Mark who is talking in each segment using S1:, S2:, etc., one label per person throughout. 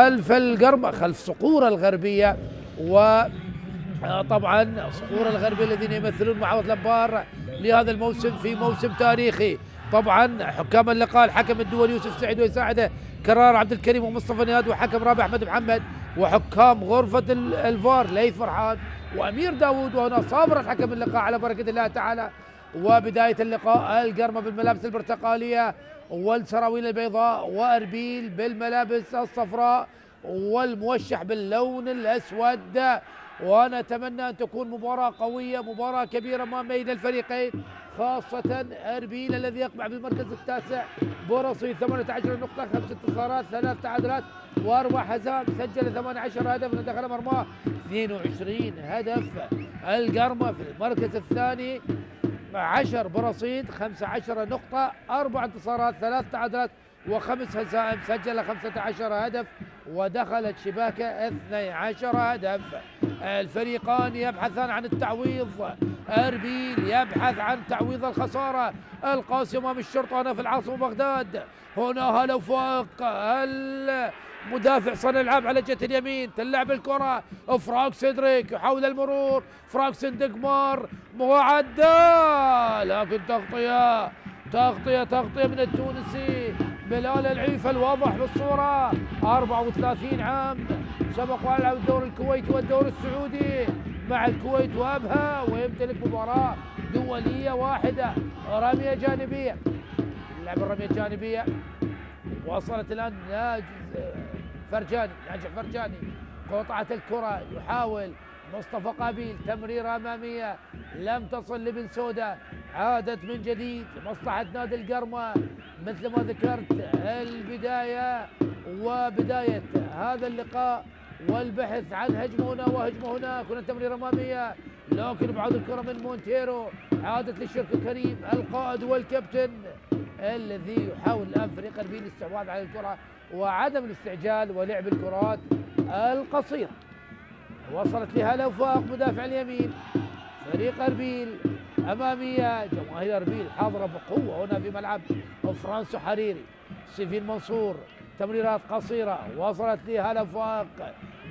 S1: خلف القرمة، خلف صقور الغربية، وطبعا صقور الغربية الذين يمثلون معوض الأنبار لهذا الموسم في موسم تاريخي. طبعا حكام اللقاء الحكم الدولي يوسف سعيد ويساعده كرار عبد الكريم ومصطفى نياد، وحكم رابع أحمد محمد، وحكام غرفة الفار ليث فرحان وأمير داوود. وهنا صابر حكم اللقاء على بركة الله تعالى. وبداية اللقاء القرمة بالملابس البرتقالية والسراويل البيضاء، وأربيل بالملابس الصفراء والموشح باللون الأسود. ونتمنى أن تكون مباراة قوية، مباراة كبيرة ما بين الفريقين، خاصة أربيل الذي يقبع بالمركز التاسع برصيد 18 نقطة، 5 انتصارات 3 تعادلات و4 هزائم، سجل 18 هدف ودخل مرماه 22 هدف. القرمة في المركز الثاني 10 برصيد 15 نقطة، 4 انتصارات 3 تعادلات و5 هزائم، سجل 15 هدف ودخلت شباكه 12 هدف. الفريقان يبحثان عن التعويض، أربيل يبحث عن تعويض الخسارة القاسمة أمام الشرطة هنا في العاصمة بغداد. هنا هلا فوق المدافع صانع العاب على جهة اليمين، تلعب الكرة فراك سيدريك يحاول المرور، فراك سندقمار معدى، لكن تغطية من التونسي بلال العيفة الواضح بالصورة. 34 عام سبق وألعب الدور الكويتي والدور السعودي مع الكويت وأبها، ويمتلك مباراة دولية واحدة. رمية جانبية، لعب الرمية الجانبية وصلت الآن ناجح فرجاني، قطعة الكرة يحاول مصطفى قابيل، تمريرة أمامية لم تصل لبن سودا، عادت من جديد لمصلحة نادي القرمة. مثل ما ذكرت البداية وبداية هذا اللقاء والبحث عن هجمة هنا وهجمة هناك، هنا تمريرة أمامية لكن بعد الكرة من مونتيرو، عادت للشرك الكريم القائد والكابتن الذي يحاول الآن فريق أربيل الاستحواذ على الكرة وعدم الاستعجال ولعب الكرات القصيرة. وصلت لهلا وفاق مدافع اليمين فريق أربيل، أمامية جماهير أربيل حاضرة بقوة هنا في ملعب فرانسو حريري. سيفين منصور تمريرات قصيرة وصلت لهلا وفاق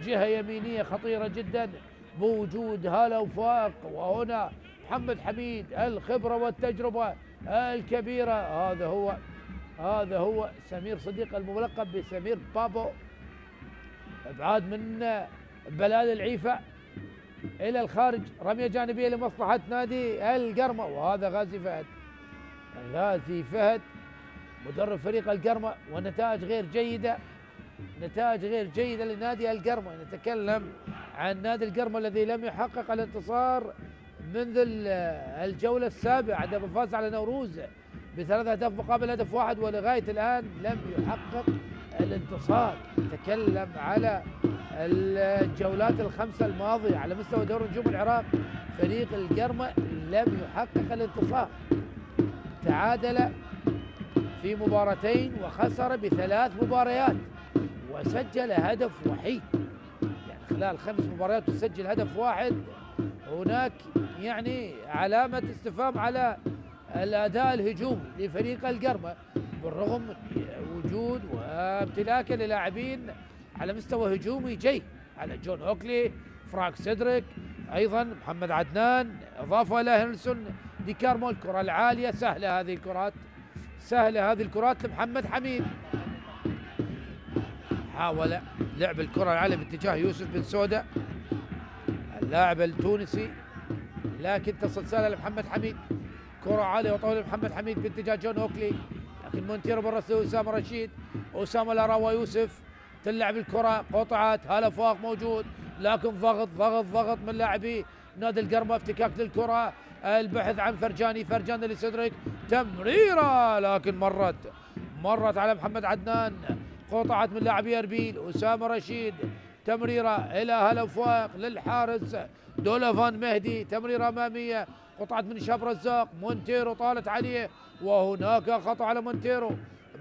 S1: جهة يمينية خطيرة جدا بوجود هلا وفاق، وهنا محمد حميد الخبرة والتجربة الكبيرة. هذا هو سمير صديق الملقب بسمير بابو. ابعاد من بلال العيفة الى الخارج، رمية جانبية لمصلحة نادي القرمة، وهذا غازي فهد مدرب فريق القرمة. ونتائج غير جيدة لنادي القرمة. نتكلم عن نادي القرمة الذي لم يحقق الانتصار منذ الجولة السابعة عندما فاز على نوروز ب3 أهداف مقابل هدف واحد، ولغاية الآن لم يحقق الانتصار. نتكلم على الجولات الخمسة الماضية على مستوى دوري نجوم العراق، فريق القرمة لم يحقق الانتصار، تعادل في مباراتين وخسر ب3 مباريات وسجل هدف وحيد. يعني خلال 5 مباريات تسجل هدف واحد، هناك يعني علامة استفهام على الأداء الهجومي لفريق القرمة، بالرغم من وجود وامتلاكه للاعبين على مستوى هجومي جيد، على جون هوكلي، فراك سيدريك، أيضا محمد عدنان، إضافة إلى هنرسون دي كارمو. الكرة العالية سهلة هذه الكرات لمحمد حميد، حاول لعب الكرة العالية باتجاه يوسف بن سودا اللاعب التونسي، لكن تصل سهلة لمحمد حميد. كرة عالية وطويلة لمحمد حميد باتجاه جون هوكلي، لكن مونتيرو بالرأس أسامة رشيد، أسامة لاراوا يوسف، تلعب الكرة قطعت هلا فوق موجود، لكن ضغط من لاعبي نادي القرمة، افتكاك للكرة، البحث عن فرجاني لسيدريك، تمريرة لكن مرت على محمد عدنان، قطعت من لاعبي أربيل، أسامة رشيد، تمريرة إلى هلا فوق للحارس دولفان مهدي، تمريرة أمامية قطعت من شاب رزاق، مونتيرو طالت عليه، وهناك خطأ على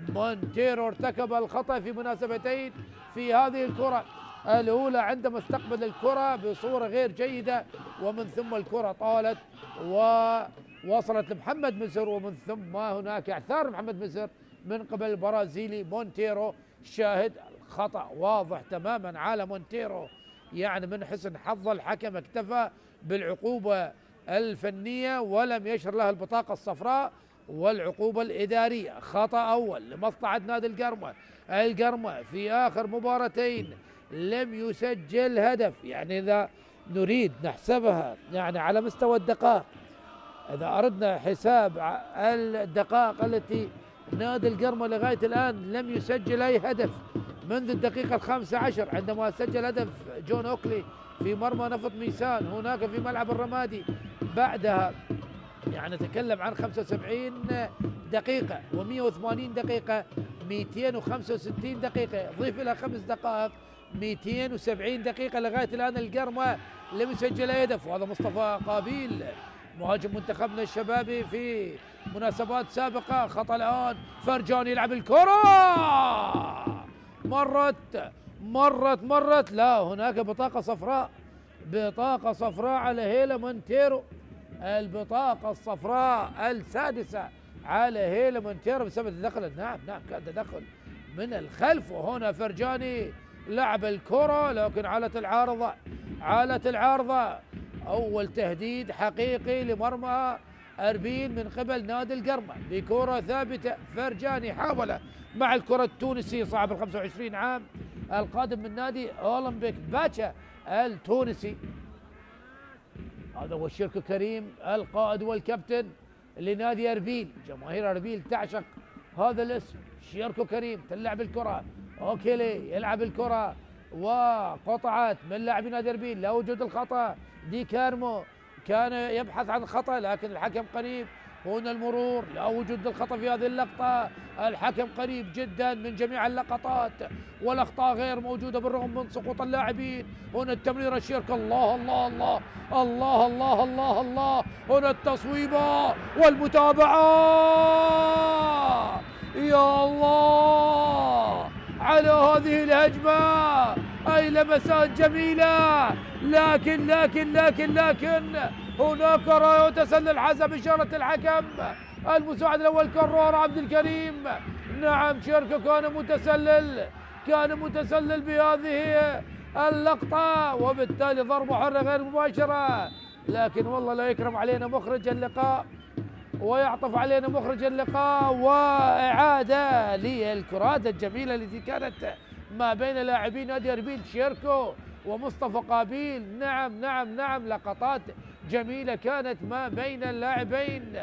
S1: مونتيرو ارتكب الخطأ في مناسبتين في هذه الكرة. الأولى عندما استقبل الكرة بصورة غير جيدة، ومن ثم الكرة طالت ووصلت لمحمد مصر، ومن ثم هناك اعثار محمد مصر من قبل البرازيلي مونتيرو. شاهد خطأ واضح تماما على مونتيرو، يعني من حسن حظ الحكم اكتفى بالعقوبة الفنية ولم يشر له البطاقة الصفراء والعقوبة الإدارية. خطأ أول لمصلحة نادي القرمة. القرمة في آخر مباراتين لم يسجل هدف، يعني إذا نريد نحسبها يعني على مستوى الدقائق، إذا أردنا حساب الدقائق التي نادي القرمة لغاية الآن لم يسجل أي هدف منذ الدقيقة 15 عندما سجل هدف جون أوكلي في مرمى نفط ميسان هناك في ملعب الرمادي. بعدها يعني نتكلم عن 75 دقيقة و180 دقيقة 265 دقيقة، ضيف إلى 5 دقائق 270 دقيقة. لغاية الآن القرمة لم يسجل هدف، وهذا مصطفى قابيل مهاجم منتخبنا الشبابي في مناسبات سابقة. خطأ الآن فرجاني يلعب الكرة، مرت لا، هناك بطاقة صفراء، بطاقة صفراء على هيلا مونتيرو، البطاقة الصفراء السادسة على هيلا مونتيرو بسبب التدخل. نعم كان تدخل من الخلف، وهنا فرجاني لعب الكرة لكن عالت العارضة. أول تهديد حقيقي لمرمى أربيل من قبل نادي القرمة بكرة ثابتة. فرجاني حاول مع الكرة التونسي صاحب ال 25 عام القادم من نادي أولمبيك باتشا التونسي. هذا هو شيركو كريم القائد والكابتن لنادي أربيل، جماهير أربيل تعشق هذا الاسم. شيركو كريم تلعب الكرة، أوكيلي يلعب الكرة وقطعت من لاعبي نادي أربيل، لا وجود الخطأ. دي كارمو كان يبحث عن خطأ لكن الحكم قريب. هنا المرور، لا وجود الخطأ في هذه اللقطة، الحكم قريب جدا من جميع اللقطات والأخطاء غير موجودة بالرغم من سقوط اللاعبين. هنا التمريرة شيركو، الله الله الله الله الله الله الله، هنا التصويبة والمتابعة، يا الله على هذه الهجمة، أي لمسات جميلة، لكن هناك رأي تسلل حسب إشارة الحكم المساعد الأول كرار عبد الكريم. نعم شيركو كان متسلل بهذه اللقطة، وبالتالي ضربة حرة غير مباشرة. لكن والله لا يكرم علينا مخرج اللقاء ويعطف علينا مخرج اللقاء، وإعادة للكرات الجميلة التي كانت ما بين لاعبين نادي أربيل شيركو ومصطفى قابيل. نعم لقطات جميلة كانت ما بين اللاعبين.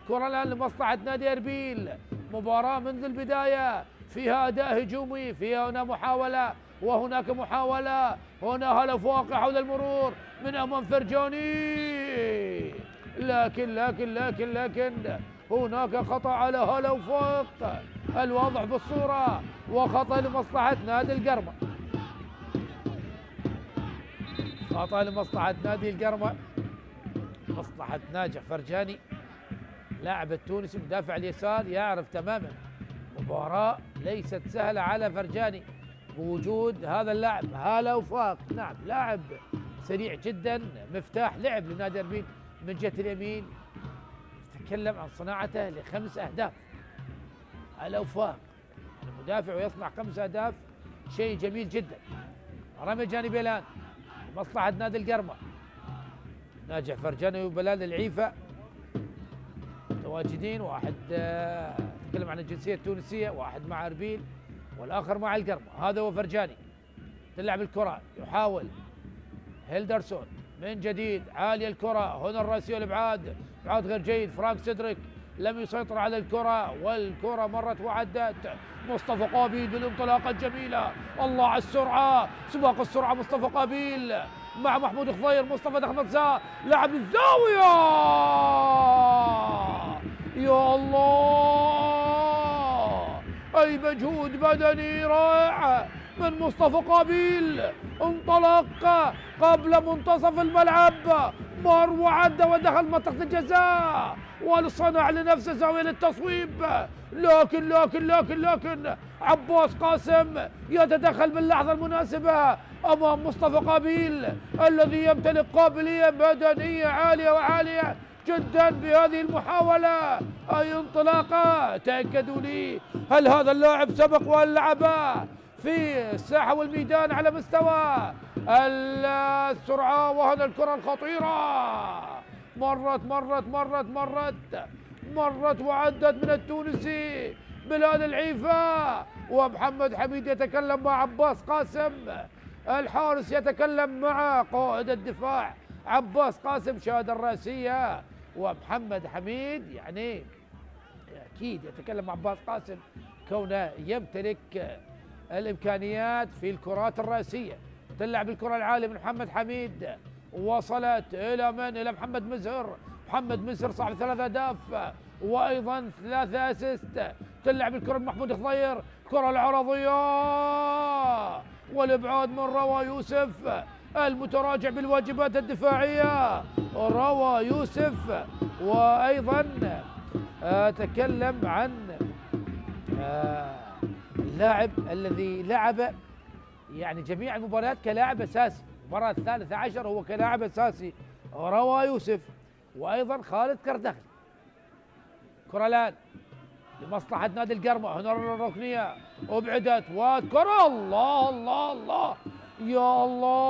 S1: كرة الآن لمصلحة نادي أربيل، مباراة منذ البداية فيها أداء هجومي، فيها هنا محاولة وهناك محاولة، هنا هلف واقع حول المرور من أمام فرجاني، لكن هناك خطأ على هلا وفوق الواضح بالصورة، وخطأ لمصلحة نادي القرمة، خطأ لمصلحة نادي القرمة، مصلحة ناجح فرجاني لاعب التونسي مدافع اليسار يعرف تماما مباراة ليست سهلة على فرجاني بوجود هذا اللاعب هلا وفاق. نعم لاعب سريع جدا، مفتاح لعب لنادي أربيل من جهة اليمين. نتكلم عن صناعته ل5 أهداف هلا وفاق، المدافع ويصنع 5 أهداف شيء جميل جدا. رمي جانبي الآن مصلحة نادي القرمة، ناجح فرجاني وبلال العيفة متواجدين، واحد نتكلم عن الجنسية التونسية، واحد مع أربيل والآخر مع القرمة. هذا هو فرجاني تلعب الكرة، يحاول هيلدرسون من جديد، عالية الكرة، هنا الرأسية والإبعاد، إبعاد غير جيد. فرانك سيدريك لم يسيطر على الكرة والكرة مرت وعدت. مصطفى قابيل بالانطلاقة الجميلة، الله على السرعة، سباق السرعة مصطفى قابيل مع محمود خضير. مصطفى دخل مجزاء، لعب الزاوية، يا الله أي مجهود بدني رائع من مصطفى قابيل. انطلق قبل منتصف الملعب، مر وعدى ودخل منطقة الجزاء وصنع لنفسه زاوية للتصويب، لكن عباس قاسم يتدخل باللحظة المناسبة أمام مصطفى قابيل الذي يمتلك قابلية بدنية عالية جدا بهذه المحاولة، أي انطلاقة. تأكدوا لي هل هذا اللاعب سبق وهل لعب في الساحة والميدان على مستوى السرعة. وهنا الكرة الخطيرة مرت وعدت من التونسي بلال العيفة. ومحمد حميد يتكلم مع عباس قاسم، الحارس يتكلم مع قائد الدفاع عباس قاسم، شهادة الرأسية. ومحمد حميد يعني أكيد يتكلم مع عباس قاسم كونه يمتلك الإمكانيات في الكرات الرأسية. تلعب الكرة العالية من محمد حميد، وصلت إلى من؟ إلى محمد مزهر. محمد مزهر صاحب 3 أهداف وأيضا 3 أسيست. تلعب الكرة من محمود خضير، كرة العرضية والإبعاد من روى يوسف المتراجع بالواجبات الدفاعية، روى يوسف. وأيضا أتكلم عن اللاعب الذي لعب يعني جميع المباريات كلاعب أساسي، المباراة 13 هو كلاعب أساسي، روى يوسف. وأيضا خالد كردغلي. كرة الآن لمصلحة نادي القرمة، هنا الركنية أبعدت وكرة، الله الله الله يا الله،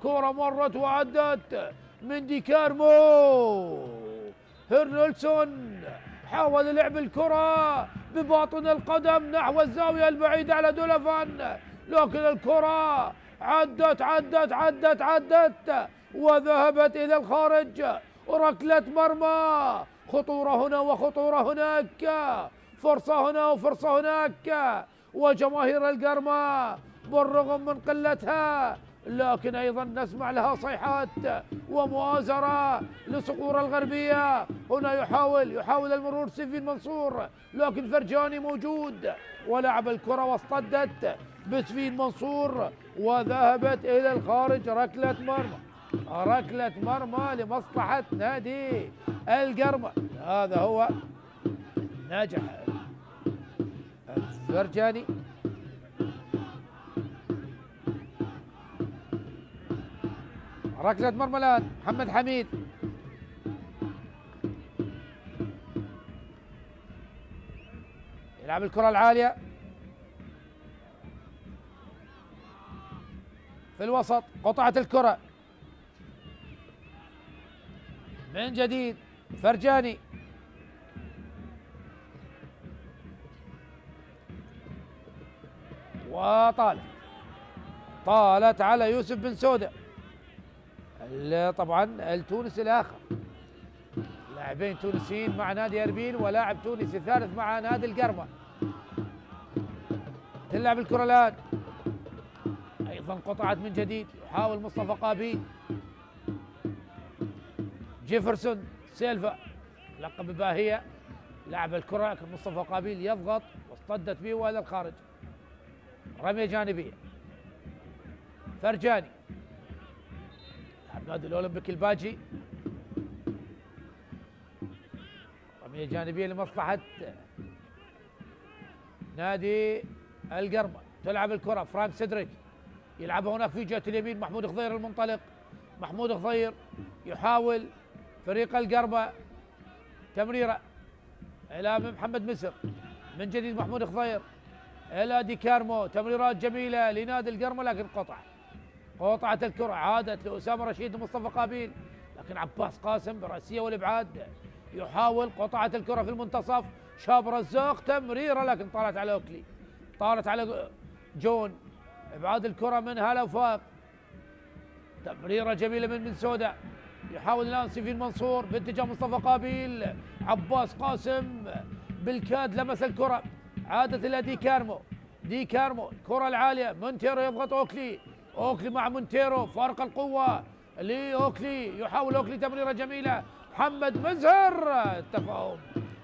S1: كرة مرت وعدت من دي كارمو. هيرنلسون حاول لعب الكرة بباطن القدم نحو الزاوية البعيدة على دولفان، لكن الكرة عدت وذهبت إلى الخارج. ركلة مرمى، خطورة هنا وخطورة هناك، فرصة هنا وفرصة هناك. وجماهير القرمة بالرغم من قلتها لكن أيضا نسمع لها صيحات ومؤازرة لصقور الغربية. هنا يحاول المرور سيفين منصور، لكن فرجاني موجود ولعب الكرة واصطدت بسفين منصور وذهبت إلى الخارج. ركلة مرمى لمصلحة نادي القرمة. هذا هو ناجح فرجاني. ركلة مرمى الآن محمد حميد، يلعب الكرة العالية في الوسط، قطعت الكرة من جديد فرجاني، طالت على يوسف بن سودة طبعا التونسي الآخر. لاعبين تونسيين مع نادي أربيل ولاعب تونسي ثالث مع نادي القرمة. تلعب الكرة الآن، أيضا قطعت من جديد، يحاول مصطفى قابيل. جيفرسون سيلفا لقب باهية، لعب الكرة لكن مصطفى قابيل يضغط واصطدت به والى الخارج. رمية جانبية، فرجاني لاعب نادي الأولمبيك الباجي، رمية جانبية لمصلحة نادي القرمة. تلعب الكرة فرانك سيدريك يلعبها هناك في جهة اليمين، محمود خضير المنطلق. محمود خضير يحاول فريق القرمة تمريرة إلى محمد مصر، من جديد محمود خضير إلى دي كارمو، تمريرات جميلة لنادي القرمة لكن قطعت الكرة، عادت لأسامة رشيد ومصطفى قابيل، لكن عباس قاسم برأسية والإبعاد يحاول. قطعت الكرة في المنتصف، شاب رزاق تمريرة لكن طالت على جون. إبعاد الكرة من هلا وفاق، تمريرة جميلة من سودة، يحاول الآن سيفين منصور باتجاه مصطفى قابيل. عباس قاسم بالكاد لمس الكرة، عادت إلى دي كارمو الكرة العالية، مونتيرو يضغط أوكلي مع مونتيرو، فارق القوة لأوكلي، يحاول أوكلي تمريرة جميلة. محمد مزهر،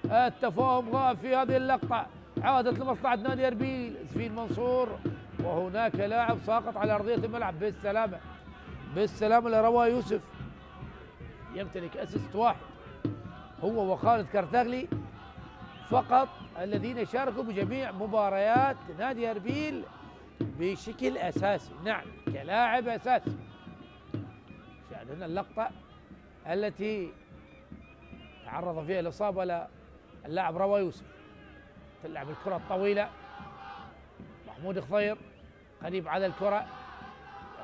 S1: التفاهم غاب في هذه اللقطة، عادت لمصلحة نادي أربيل. سفين منصور وهناك لاعب ساقط على أرضية الملعب. بالسلامة لروى يوسف، يمتلك أسيست واحد هو وخالد كردغلي فقط الذين شاركوا بجميع مباريات نادي أربيل بشكل أساسي، نعم كلاعب أساسي. شاهدنا اللقطة التي تعرض فيها الإصابة للاعب روى يوسف. تلعب الكرة الطويلة محمود خضير قريب على الكرة،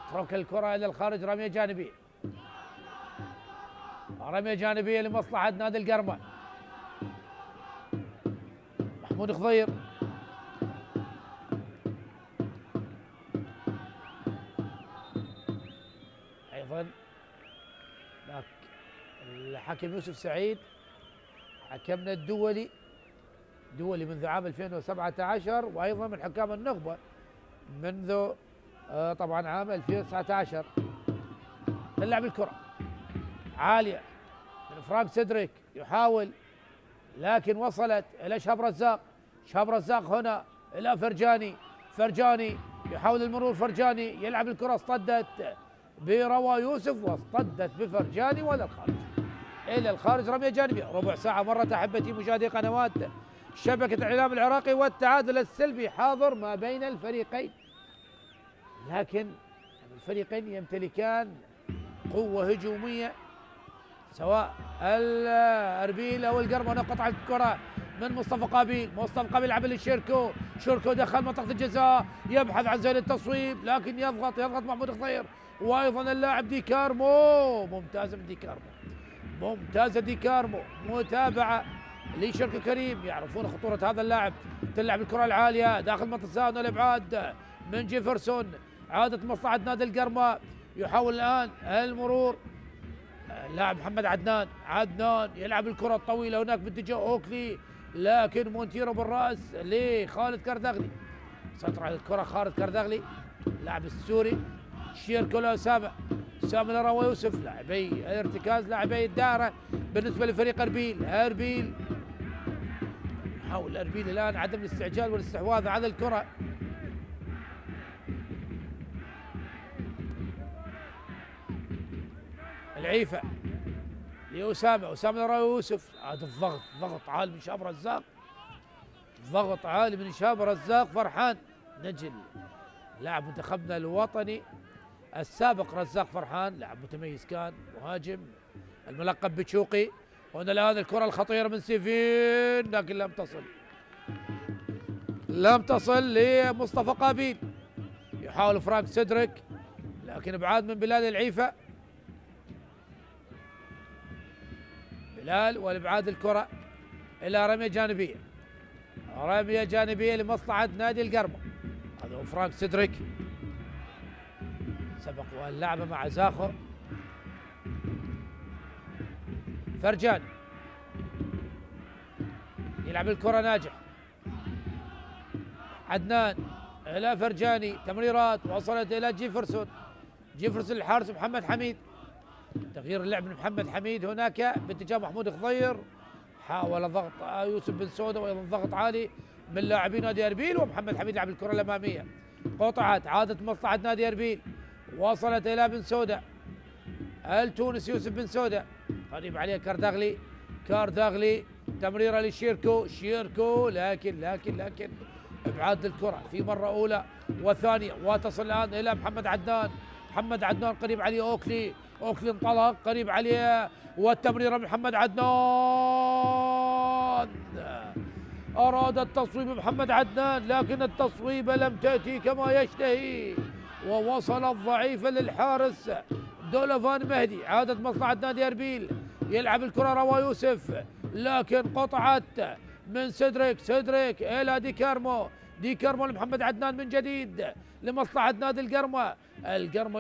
S1: يترك الكرة إلى الخارج، رمية جانبية، رمية جانبية لمصلحة نادي القرمة. محمود خضير أيضا الحكم يوسف سعيد حكمنا الدولي منذ عام 2017، وأيضا من حكام النخبة منذ طبعا عام 2019. تلعب الكرة عالية من فرانك سيدريك، يحاول لكن وصلت إلى شهاب رزاق، شهاب رزاق هنا إلى فرجاني يحاول المرور، فرجاني يلعب الكرة، اصطدت بروى يوسف واصطدت بفرجاني إلى الخارج، رمية جانبية. ربع ساعة مرت أحبتي مشاهدي قنوات شبكة الإعلام العراقي، والتعادل السلبي حاضر ما بين الفريقين، لكن الفريقين يمتلكان قوة هجومية، سواء الأربيل أو القرمة. قطع الكرة من مصطفى قابيل يلعب للشيركو، شيركو دخل منطقة الجزاء، يبحث عن زين التصويب لكن يضغط محمود خضير، وأيضا اللاعب ديكارمو، ممتازة ديكارمو، متابعة لشيركو كريم، يعرفون خطورة هذا اللاعب. تلعب الكرة العالية داخل منطقة الزاوية، الإبعاد من جيفرسون، عادة مصلحة نادي القرمة، يحاول الآن المرور، اللاعب محمد عدنان يلعب الكرة الطويلة هناك باتجاه أوكلي، لكن مونتيرو بالرأس لخالد كردغلي، سيطر على الكرة خالد كردغلي اللاعب السوري، شيركو لأسامة لروى يوسف، لاعبي الارتكاز، لاعبي الدائرة بالنسبة لفريق أربيل يحاول أربيل الآن عدم الاستعجال والاستحواذ على الكرة. العيفة لأسامة لروى يوسف، هذا ضغط عالي من شهاب رزاق، فرحان نجل لاعب منتخبنا الوطني السابق، رزاق فرحان لاعب متميز، كان مهاجم الملقب بتشوقي. هنا الآن الكرة الخطيرة من سيفين لكن لم تصل لمصطفى قابيل، يحاول فرانك سيدريك لكن ابعاد من بلال العيفة، والابعاد الكرة الى رمية جانبية لمصلحة نادي القرمة. هذا هو فرانك سيدريك، سبق واللعبة مع زاخر. فرجاني يلعب الكرة، ناجح عدنان الى فرجاني، تمريرات وصلت الى جيفرسون الحارس محمد حميد، تغيير اللعب من محمد حميد هناك باتجاه محمود خضير، حاول ضغط يوسف بن سوده، وايضا ضغط عالي من لاعبي نادي اربيل، ومحمد حميد لعب الكره الاماميه، قطعت عادت مصلحه نادي اربيل، وصلت الى بن سوده التونسي يوسف بن سوده، قريب عليه كارداغلي تمريره لشيركو لكن ابعاد الكره في مره اولى وثانيه، وتصل الان الى محمد عدنان قريب عليه اوكلي انطلق قريب عليه، والتمريره من محمد عدنان، اراد التصويب محمد عدنان لكن التصويبه لم تاتي كما يشتهي، ووصلت ضعيفه للحارس دولوفان مهدي. عادت مصلحه نادي اربيل، يلعب الكره روى يوسف لكن قطعت من سيدريك الى ديكارمو لمحمد عدنان من جديد لمصلحة نادي القرمة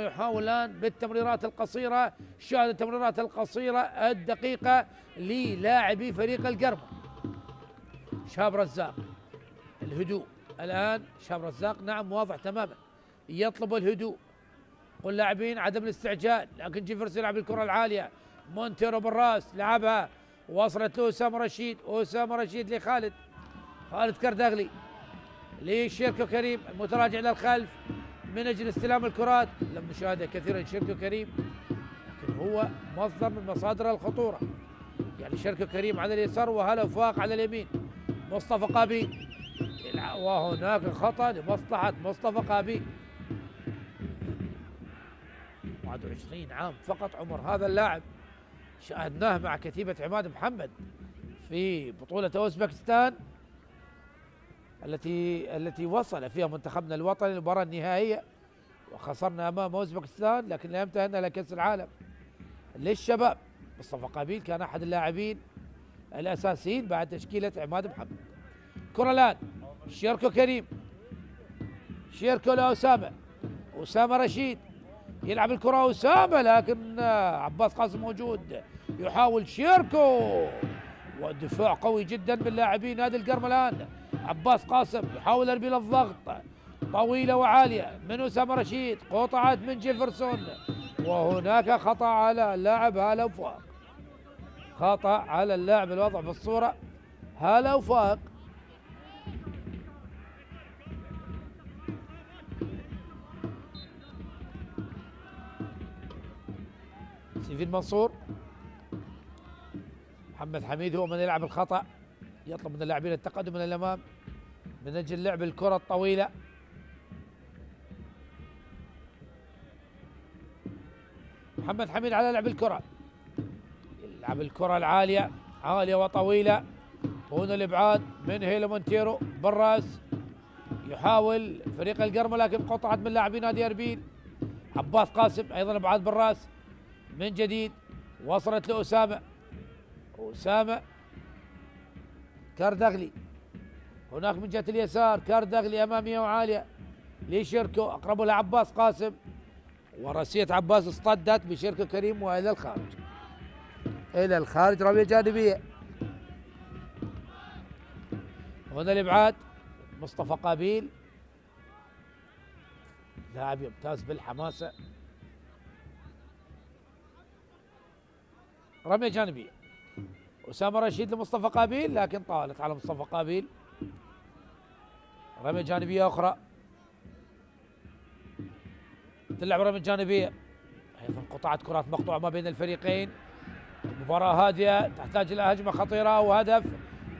S1: يحاول الآن بالتمريرات القصيرة، شاهد التمريرات القصيرة الدقيقة للاعبي فريق القرمة. شهاب رزاق الهدوء الآن، شهاب رزاق نعم واضح تماما يطلب الهدوء، واللاعبين عدم الاستعجال، لكن جيفرس يلعب الكرة العالية، مونتيرو بالراس لعبها، وصلت له أسامة رشيد لخالد كردغلي لشيركو كريم المتراجع للخلف من اجل استلام الكرات. لم نشاهده كثيرا شيركو كريم، لكن هو مصدر من مصادر الخطوره، يعني شيركو كريم على اليسار وهلا فاق على اليمين. مصطفى قابيل، وهناك خطا لمصلحه مصطفى قابيل، 21 عام فقط عمر هذا اللاعب، شاهدناه مع كتيبه عماد محمد في بطوله اوزبكستان التي وصل فيها منتخبنا الوطني المباراة النهائية وخسرنا أمام أوزبكستان، لكن لا يمتهن إلى كأس العالم للشباب. مصطفى قابيل كان أحد اللاعبين الأساسيين بعد تشكيلة عماد محمد. كرة الآن شيركو كريم، شيركو لأسامة، أسامة رشيد يلعب الكرة أسامة، لكن عباس قاسم موجود، يحاول شيركو، والدفاع قوي جدا من لاعبين نادي القرم. الآن عباس قاسم يحاول تربيل الضغط طويلة وعالية من أسامة رشيد، قطعت من جيفرسون، وهناك خطأ على اللاعب هالا وفاق، خطأ على اللاعب الوضع في الصورة هالا وفاق. سيفين منصور، محمد حميد هو من يلعب الخطأ، يطلب من اللاعبين التقدم من الأمام من أجل لعب الكرة الطويلة. محمد حميد على لعب الكرة، يلعب الكرة العالية، عالية وطويلة، هنا الإبعاد من هيلو مونتيرو بالراس، يحاول فريق القرم لكن قطعت من لاعبين نادي أربيل. عباس قاسم أيضا إبعاد بالراس من جديد، وصلت لأسامة، أسامة كاردغلي، هناك من جهة اليسار كاردغلي أمامية وعالية لشيركو، أقربه لعباس قاسم، وراسية عباس اصطدت بشيركو كريم وإلى الخارج، إلى الخارج، رمية جانبية. هنا الإبعاد مصطفى قابيل، لاعب يمتاز بالحماسة، رمية جانبية. أسامة رشيد لمصطفى قابيل، لكن طالت على مصطفى قابيل، رمية جانبية أخرى، تلعب رمية جانبية، أيضا قطعت كرات مقطوعة ما بين الفريقين. المباراة هادئة تحتاج إلى هجمة خطيرة وهدف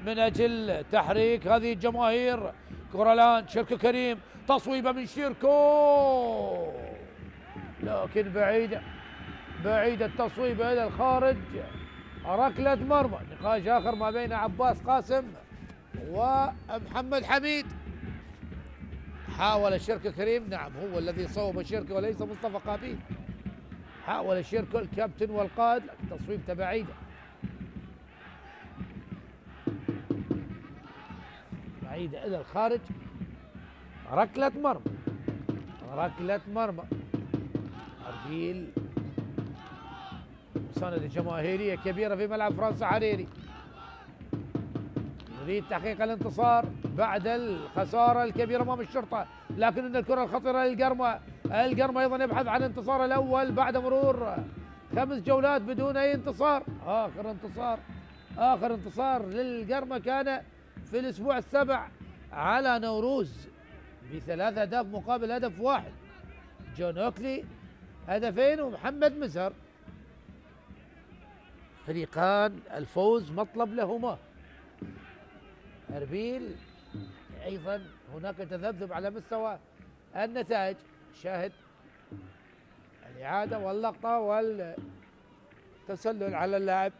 S1: من أجل تحريك هذه الجماهير. كرة الآن شيركو كريم، تصويبة من شيركو، لكن بعيدة، بعيدة التصويبة إلى الخارج، ركلة مرمى. نقاش آخر ما بين عباس قاسم ومحمد حميد. حاول شيركو كريم، نعم هو الذي صوب شيركو وليس مصطفى قابيل، حاول شيركو الكابتن والقائد، لكن تصويبته بعيدة، بعيدة إلى الخارج، ركلة مرمى، ركلة مرمى. أربيل مساندة جماهيرية كبيرة في ملعب فرنسا حريري، يريد تحقيق الانتصار بعد الخسارة الكبيرة أمام الشرطة، لكن إن الكرة الخطيرة للقرمة، القرمة أيضا يبحث عن انتصاره الأول بعد مرور 5 جولات بدون أي انتصار. آخر انتصار للقرمة كان في الأسبوع السابع على نوروز ب3 أهداف مقابل هدف واحد، جون أوكلي هدفين ومحمد مزهر. فريقان الفوز مطلب لهما. أربيل أيضا هناك تذبذب على مستوى النتائج، شاهد الإعادة واللقطة والتسلل على اللاعب.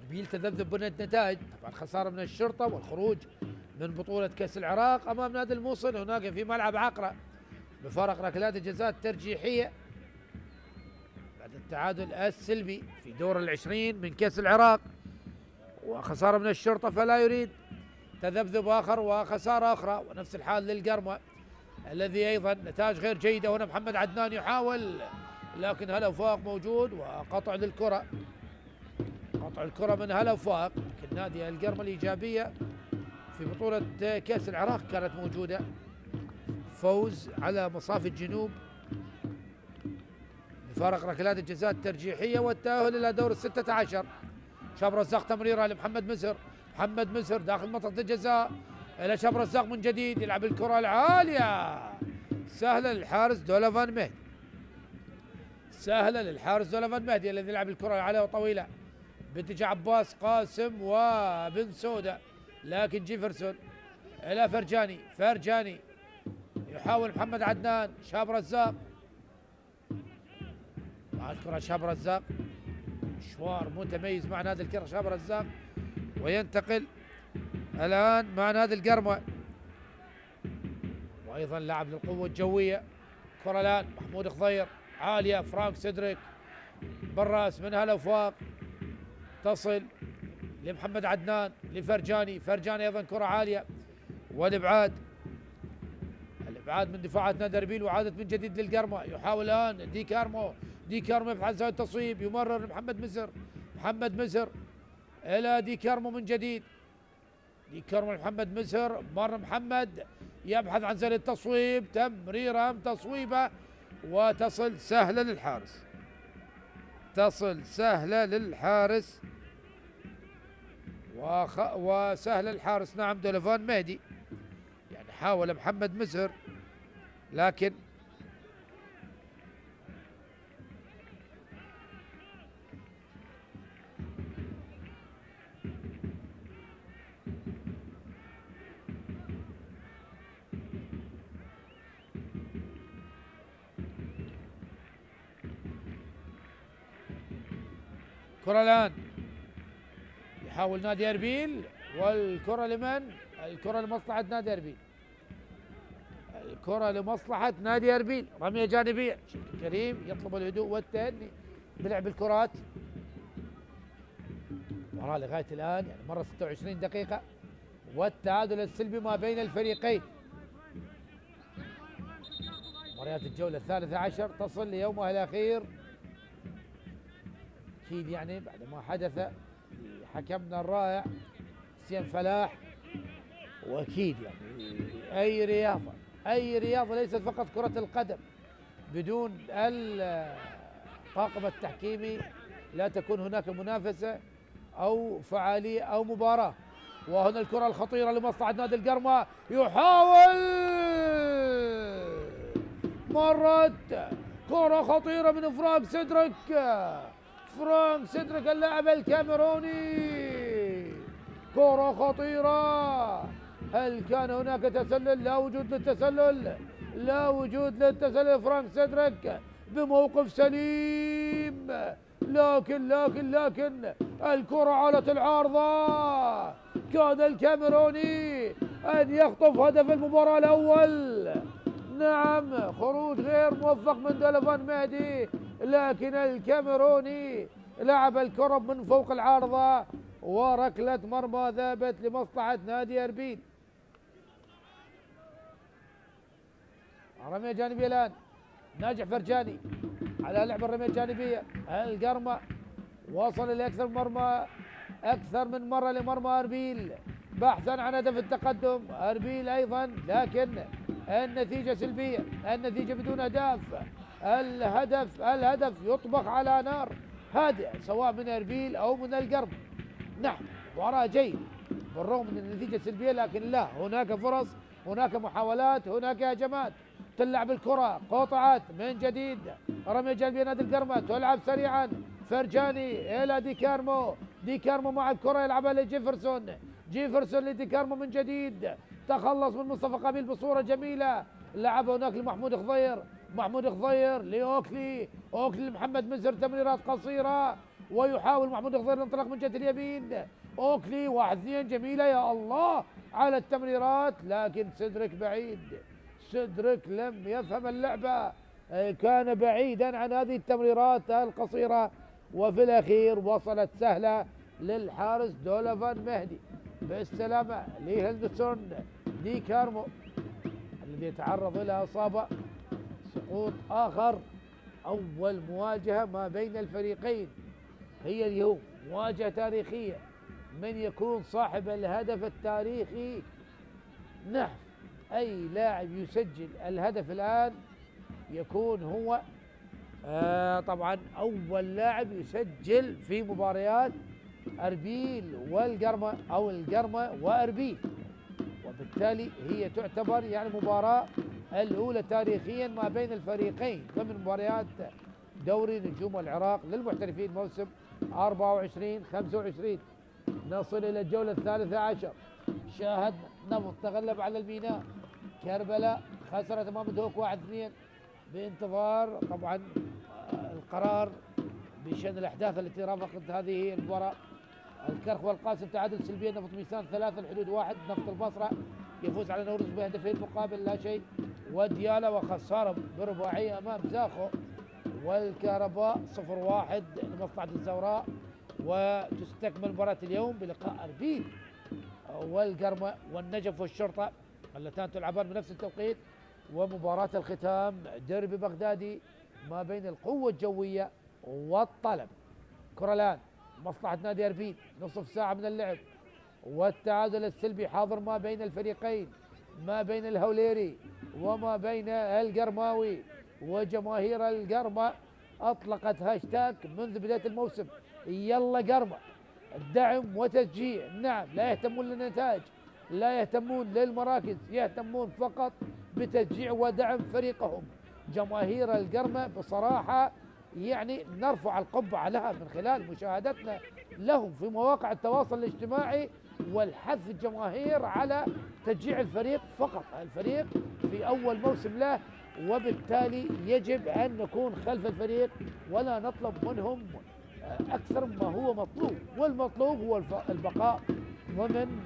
S1: أربيل تذبذب بين النتائج، طبعا خسارة من الشرطة والخروج من بطولة كأس العراق أمام نادي الموصل هناك في ملعب عقرة بفارق ركلات الجزاء الترجيحية بعد التعادل السلبي في دور 20 من كأس العراق، وخسارة من الشرطة، فلا يريد تذبذب آخر وخسارة أخرى. ونفس الحال للقرمة الذي أيضا نتائج غير جيدة. هنا محمد عدنان يحاول، لكن هلا وفاق موجود، وقطع للكرة، قطع الكرة من هلا وفاق. لكن نادي القرمة الإيجابية في بطولة كأس العراق كانت موجودة، فوز على مصاف الجنوب بفارق ركلات الجزاء الترجيحية والتأهل إلى دور 16. شاب رزاق تمريرة لمحمد مزهر، محمد مزهر داخل منطقة الجزاء إلى شاب رزاق من جديد، يلعب الكرة العالية، سهلة للحارس دولوفان مهدي، سهلة للحارس دولوفان مهدي الذي يلعب الكرة العالية وطويلة باتجاه عباس قاسم وبن سودة، لكن جيفرسون إلى فرجاني، فرجاني يحاول محمد عدنان، شاب رزاق مع الكرة، شاب رزاق مشوار متميز مع نادي الكرة شاب رزاق، وينتقل الآن مع نادي القرمة، وأيضا لاعب للقوة الجوية. كرة الآن محمود خضير عالية، فرانك سيدريك بالراس منها الأوفاق، تصل لمحمد عدنان لفرجاني، فرجاني أيضا كرة عالية، والإبعاد من دفاعات نادي أربيل، وعادت من جديد للقرمة. يحاول الآن دي كارمو يبحث عن زاوية التصويب، يمرر محمد مزر إلى دي كارمو من جديد، دي كارمو محمد مزر، مر محمد يبحث عن زاوية التصويب، تمريرة تصويبة وتصل سهلة للحارس، وسهل الحارس. نعم دوليفان مهدي، يعني حاول محمد مزهر لكن كرة الآن يحاول نادي أربيل، والكرة لمن؟ الكرة لمصلحة نادي أربيل، الكرة لمصلحة نادي أربيل، رمية جانبية. كريم يطلب الهدوء والتأني بلعب الكرات. مباراة لغاية الآن يعني مرة 26 دقيقة، والتعادل السلبي ما بين الفريقين. مباريات الجولة 13 تصل ليومها الأخير، أكيد يعني بعد ما حدث حكمنا الرائع حسين فلاح. وأكيد يعني أي رياضة ليست فقط كرة القدم، بدون الطاقم التحكيمي لا تكون هناك منافسة أو فعالية أو مباراة. وهنا الكرة الخطيرة لمصلحة نادي القرمة، يحاول مرت كرة خطيرة من فرانك سيدريك اللاعب الكاميروني، كرة خطيرة. هل كان هناك تسلل؟ لا وجود للتسلل. فرانك سيدريك بموقف سليم، لكن الكرة علت العارضة، كاد الكاميروني أن يخطف هدف المباراة الأول. نعم، خروج غير موفق من دوليفان مهدي، لكن الكاميروني لعب الكرة من فوق العارضة، وركلة مرمى ذابت لمصلحة نادي أربيل. رمية جانبية الآن، ناجح فرجاني على لعب الرمية الجانبية. القرمة وصل إلى أكثر من مرة لمرمى أربيل بحثا عن هدف التقدم. أربيل أيضا، لكن النتيجة سلبية، النتيجة بدون أهداف. الهدف يطبخ على نار هادئة سواء من أربيل أو من القرمة. نعم، مباراة جيدة بالرغم من النتيجة السلبية، لكن لا، هناك فرص، هناك محاولات، هناك هجمات، تلعب الكرة، قطعت من جديد، رمي جانبية نادي القرمة، تلعب سريعا، فرجاني إلى دي كارمو مع الكرة يلعبها لجيفرسون لدي كارمو من جديد، تخلص من مصطفى قابيل بصورة جميلة، لعب هناك لمحمود خضير لأوكلي لمحمد مزر، تمريرات قصيرة، ويحاول محمود خضير الانطلاق من جهة اليمين. أوكلي 1-2 جميلة يا الله على التمريرات، لكن سيدريك لم يفهم اللعبة، كان بعيدا عن هذه التمريرات القصيرة، وفي الأخير وصلت سهلة للحارس دوليفان مهدي. بالسلامة لهندسون دي كارمو الذي يتعرض إلى إصابة، سقوط آخر. أول مواجهة ما بين الفريقين هي اليوم مواجهة تاريخية، من يكون صاحب الهدف التاريخي. نعم، أي لاعب يسجل الهدف الآن يكون هو طبعا أول لاعب يسجل في مباريات أربيل والقرمة أو القرمة وأربيل، وبالتالي هي تعتبر يعني مباراة الأولى تاريخيا ما بين الفريقين ضمن مباريات دوري نجوم العراق للمحترفين موسم 24-25. نصل إلى الجولة 13. شاهدنا نفط تغلب على الميناء، كربلاء خسرت أمام دوك 1-2 بانتظار طبعا القرار بشأن الأحداث التي رافقت هذه المباراة. الكرخ والقاسم تعادل سلبيا. نفط ميسان 3 الحدود 1. نفط البصرة يفوز على نوروز بهدفين مقابل لا شيء. وديالا وخسارة برباعية أمام زاخو. والكهرباء 0-1 لمصلحة الزوراء. وتستكمل مباراة اليوم بلقاء أربيل والقرمة والنجف والشرطة اللتان تلعبان بنفس التوقيت. ومباراة الختام ديربي بغدادي ما بين القوة الجوية والطلب. كرة الآن مصلحة نادي أربيل، نصف ساعة من اللعب والتعادل السلبي حاضر ما بين الفريقين، ما بين الهوليري وما بين القرماوي. وجماهير القرمة أطلقت هاشتاج منذ بداية الموسم يلا قرمة، الدعم وتشجيع. نعم، لا يهتمون للنتائج، لا يهتمون للمراكز، يهتمون فقط بتشجيع ودعم فريقهم. جماهير القرمة بصراحة يعني نرفع القبعة لها من خلال مشاهدتنا لهم في مواقع التواصل الاجتماعي، والحث الجماهير على تشجيع الفريق فقط. الفريق في أول موسم له، وبالتالي يجب أن نكون خلف الفريق ولا نطلب منهم أكثر ما هو مطلوب. والمطلوب هو البقاء ضمن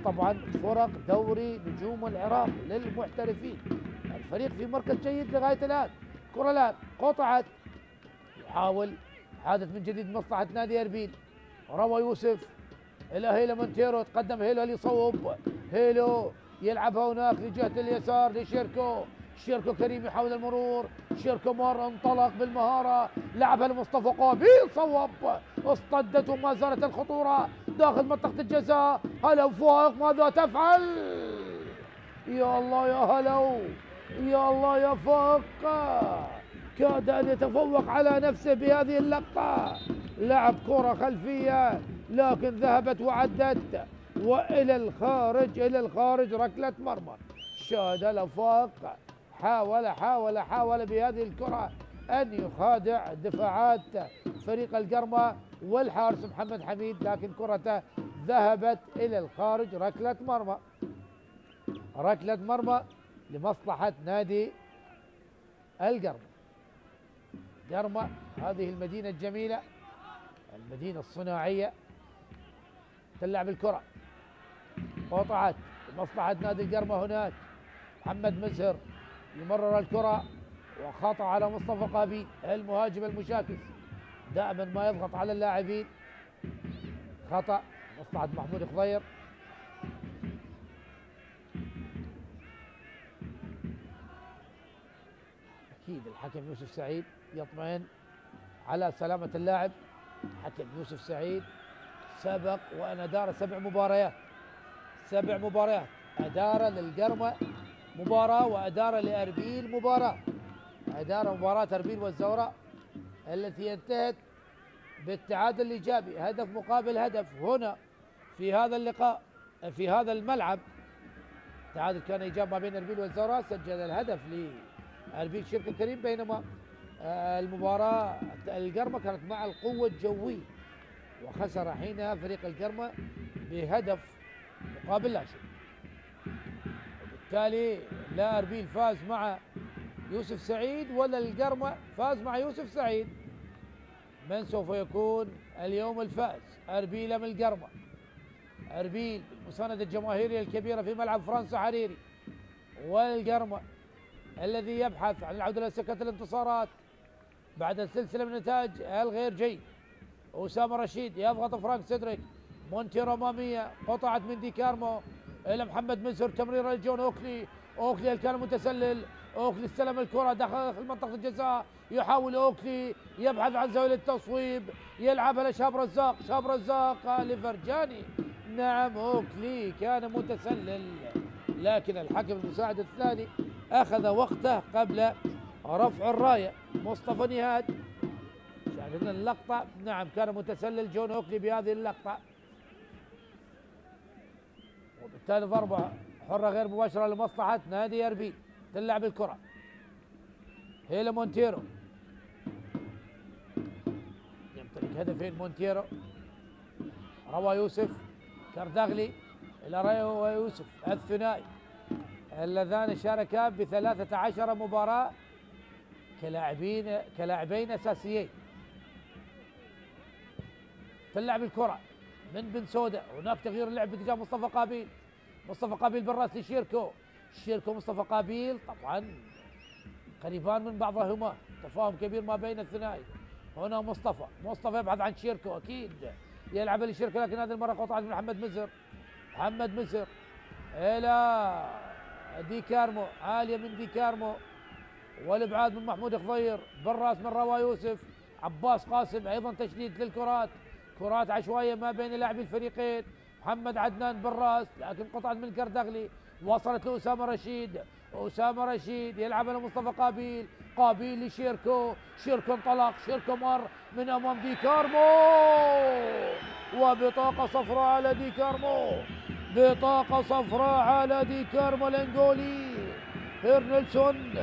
S1: طبعا فرق دوري نجوم العراق للمحترفين. الفريق في مركز جيد لغاية الآن. كرة الآن قطعت، يحاول حادث من جديد مصلحة نادي أربيل. روى يوسف إلى هيلو مونتيرو، تقدم هيلو ليصوب، هيلو يلعبها هناك لجهة اليسار لشيركو. شيركو كريم يحاول المرور، شيركو مر انطلق بالمهارة، لعبها لمصطفى قابيل صوب، اصطدت وما زالت الخطورة داخل منطقة الجزاء. هلو فوق ماذا تفعل؟ يا الله يا هلو، يا الله يا فوق، كاد أن يتفوق على نفسه بهذه اللقطة. لعب كرة خلفية لكن ذهبت وعدت وإلى الخارج، إلى الخارج، ركلة مرمى. شاهد الأفاق حاول بهذه الكرة أن يخادع دفاعات فريق القرمة والحارس محمد حميد، لكن كرته ذهبت إلى الخارج. ركلة مرمى لمصلحة نادي القرمة. قرمة هذه المدينة الجميلة، المدينة الصناعية، تلعب الكرة، قطعت لمصلحة نادي القرمة. هناك محمد مسهر يمرر الكرة وخطأ على مصطفى قابيل المهاجم المشاكس، دائما ما يضغط على اللاعبين. خطأ مصلحة محمود خضير. أكيد الحكم يوسف سعيد يطمئن على سلامة اللاعب. حكم يوسف سعيد سبق وأن أدار 7 مباريات، أدار للقرمة مباراة وأدار لأربيل مباراة. أدار مباراة أربيل والزوراء التي انتهت بالتعادل الإيجابي، هدف مقابل هدف. هنا في هذا اللقاء في هذا الملعب تعادل كان إيجاب ما بين أربيل والزوراء. سجل الهدف لأربيل شركة كريم، بينما المباراة القرمة كانت مع القوة الجوية وخسر حينها فريق القرمة بهدف مقابل لا شيء. وبالتالي لا أربيل فاز مع يوسف سعيد ولا القرمة فاز مع يوسف سعيد. من سوف يكون اليوم الفائز؟ أربيل أم القرمة؟ أربيل بالمساندة الجماهيرية الكبيرة في ملعب فرنسا حريري، والقرمة الذي يبحث عن العودة إلى سكة الانتصارات بعد السلسلة من النتائج الغير جيد. أسامة رشيد يضغط فرانك سيدريك، مونتيرو أمامية، قطعت من دي كارمو إلى محمد مسهر، تمريرة لجون أوكلي. أوكلي كان متسلل، أوكلي استلم الكرة داخل منطقة الجزاء، يحاول أوكلي يبحث عن زاوية التصويب، يلعبها لشاب رزاق، شاب رزاق لفرجاني. نعم أوكلي كان متسلل، لكن الحكم المساعد الثاني أخذ وقته قبل رفع الراية. مصطفى نهاد شاهدنا اللقطة، نعم كان متسلل جون أوكلي بهذه اللقطة، وبالتالي ضربة حرة غير مباشرة لمصلحة نادي أربيل. تلعب الكرة هيلا مونتيرو، يمتلك هدفين مونتيرو. روى يوسف كردغلي إلى روى يوسف، الثنائي اللذان شاركا ب13 مباراة كلاعبين أساسيين. تلعب الكرة من بن سودة. هناك تغيير اللعب باتجاه مصطفى قابيل. مصطفى قابيل بالراس لشيركو. شيركو مصطفى قابيل طبعا قريبان من بعضهما، تفاهم كبير ما بين الثنائي. هنا مصطفى يبحث عن شيركو، اكيد يلعب لشيركو، لكن هذه المره قطعت من محمد مزر الى دي كارمو، عاليه من دي كارمو، والابعاد من محمود خضير، بالراس من روا يوسف. عباس قاسم ايضا تشديد للكرات، كرات عشوائيه ما بين لاعبي الفريقين. محمد عدنان بالراس، لكن قطعت من الكردغلي، وصلت لأسامة رشيد يلعب لمصطفى قابيل لشيركو، شيركو انطلق، شيركو مر من امام دي كارمو، وبطاقة صفراء على دي كارمو، بطاقة صفراء على دي كارمو الانجولي هيرنلسون.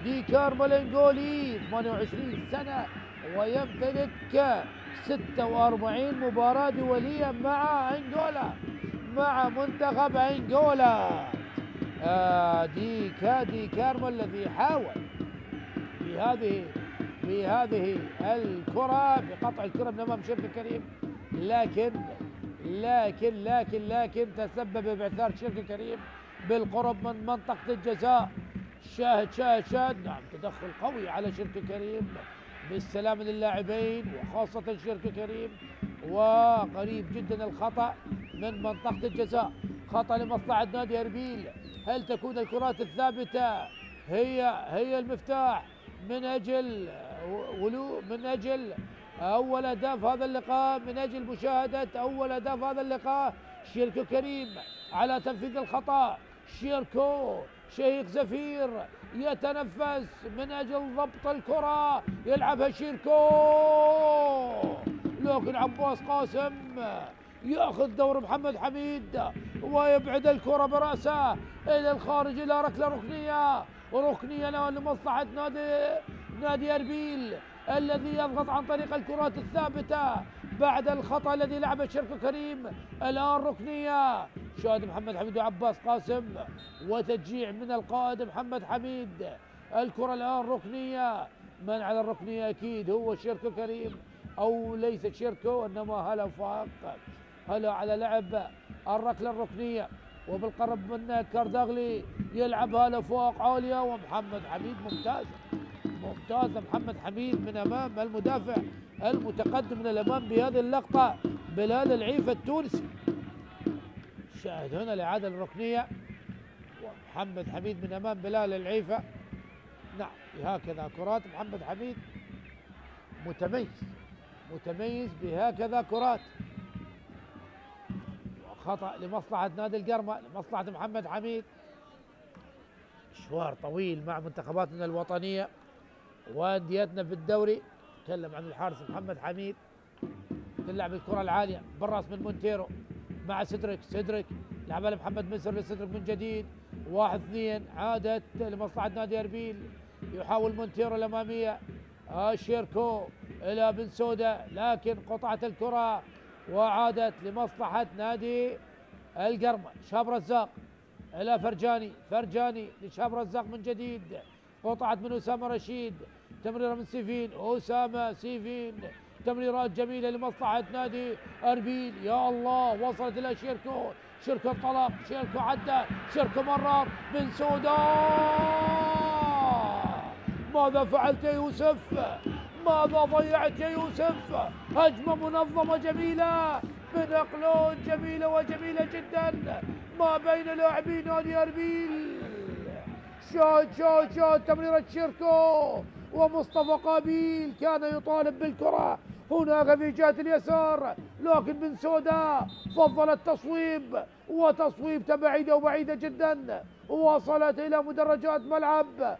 S1: دي كارمو الانجولي 28 سنة ويمتلك 46 مباراة دولية مع انجولا، مع منتخب انجولا. دي كارمو الذي حاول بهذه الكرة بقطع الكرة من امام شركة كريم، لكن تسبب باعثار شركة كريم بالقرب من منطقة الجزاء. شاهد نعم، تدخل قوي على شركة كريم بالسلامة للاعبين وخاصة شركة كريم، وقريب جدا الخطأ من منطقة الجزاء، خطأ لمصلحة نادي اربيل. هل تكون الكرات الثابتة هي المفتاح من أجل أول أهداف هذا اللقاء، من أجل مشاهدة أول أهداف هذا اللقاء؟ شيركو كريم على تنفيذ الخطأ، شيركو شهيق زفير يتنفس من أجل ضبط الكرة، يلعبها شيركو، لكن عباس قاسم يأخذ دور محمد حميد ويبعد الكرة برأسه إلى الخارج إلى ركنية لمصلحة نادي أربيل الذي يضغط عن طريق الكرات الثابتة بعد الخطأ الذي لعبه شركة كريم. الآن ركنية، شاهد محمد حميد وعباس قاسم وتشجيع من القائد محمد حميد. الكرة الآن ركنية، من على الركنية أكيد هو شركة كريم، أو ليس شركة إنما هلا فاق، هلا على لعب الركلة الركنية، وبالقرب من كارداغلي يلعب هلا فوق عالية، ومحمد حميد ممتاز محمد حميد من امام المدافع المتقدم من الامام بهذه اللقطة بلال العيفة التونسي. شاهد هنا الإعادة الركنية، ومحمد حميد من امام بلال العيفة. نعم، هكذا كرات محمد حميد متميز بهكذا كرات. خطأ لمصلحة نادي القرمة، لمصلحة محمد حميد. مشوار طويل مع منتخباتنا الوطنية وانديتنا في الدوري. تكلم عن الحارس محمد حميد، تلعب الكرة العالية بالراس من مونتيرو مع سيدريك لعبها لمحمد منصر لسيدريك من جديد، 1-2 عادت لمصلحة نادي اربيل. يحاول مونتيرو الأمامية، شيركو إلى بن سودة، لكن قطعت الكرة وعادت لمصلحة نادي القرمة. شاب رزاق إلى فرجاني لشاب رزاق من جديد، قطعت من أسامة رشيد، تمريرة من سيفين، تمريرات جميلة لمصلحة نادي أربيل. يا الله، وصلت إلى شيركو انطلق، شيركو عدى، شيركو مرر، بن سودة ماذا فعلت يا يوسف؟ ماذا ضيعت يا يوسف؟ هجمة منظمة جميلة بنقلون وجميلة جدا ما بين لاعبي نادي أربيل. شاهد تمريرة شيركو، ومصطفى قابيل كان يطالب بالكرة هناك في جهة اليسار، لكن بن سودة فضل التصويب، وتصويب بعيدة جدا، وصلت إلى مدرجات ملعب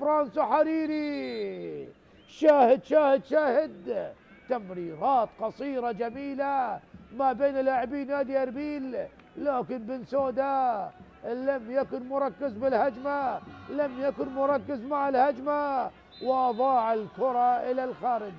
S1: فرانسو حريري. شاهد تمريرات قصيرة جميلة ما بين لاعبين نادي أربيل، لكن بن سودة لم يكن مركز بالهجمة، لم يكن مركز مع الهجمة، وضاع الكرة إلى الخارج.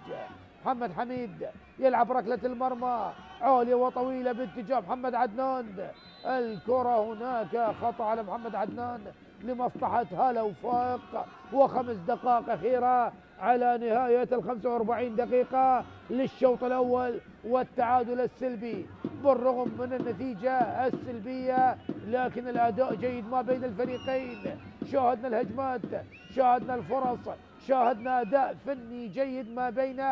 S1: محمد حميد يلعب ركلة المرمى عالية وطويلة باتجاه محمد عدنان، الكرة هناك خطأ على محمد عدنان لمصلحة هلا وفاق، و5 دقائق أخيرة على نهاية 45 دقيقة للشوط الأول، والتعادل السلبي. بالرغم من النتيجة السلبية لكن الأداء جيد ما بين الفريقين، شاهدنا الهجمات، شاهدنا الفرص، شاهدنا أداء فني جيد ما بين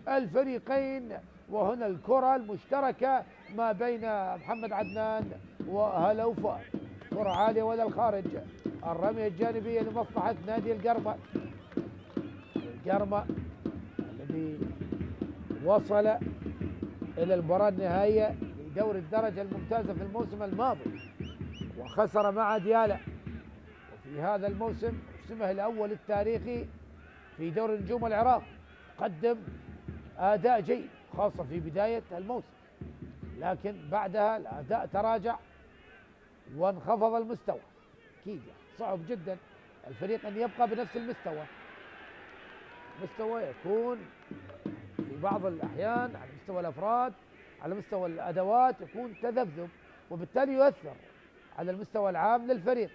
S1: الفريقين. وهنا الكرة المشتركة ما بين محمد عدنان وهلا وفاء، كرة عالية ولا الخارج، الرمية الجانبية لمصلحة نادي القرمة. القرمة الذي وصل إلى المباراة النهائية لدوري الدرجة الممتازة في الموسم الماضي وخسر مع ديالا، وفي هذا الموسم موسمه الأول التاريخي في دوري نجوم العراق قدم أداء جيد خاصة في بداية الموسم، لكن بعدها الأداء تراجع وانخفض المستوى. أكيد صعب جدا الفريق أن يبقى بنفس المستوى، مستوى يكون في بعض الأحيان على مستوى الأفراد، على مستوى الأدوات يكون تذبذب، وبالتالي يؤثر على المستوى العام للفريق.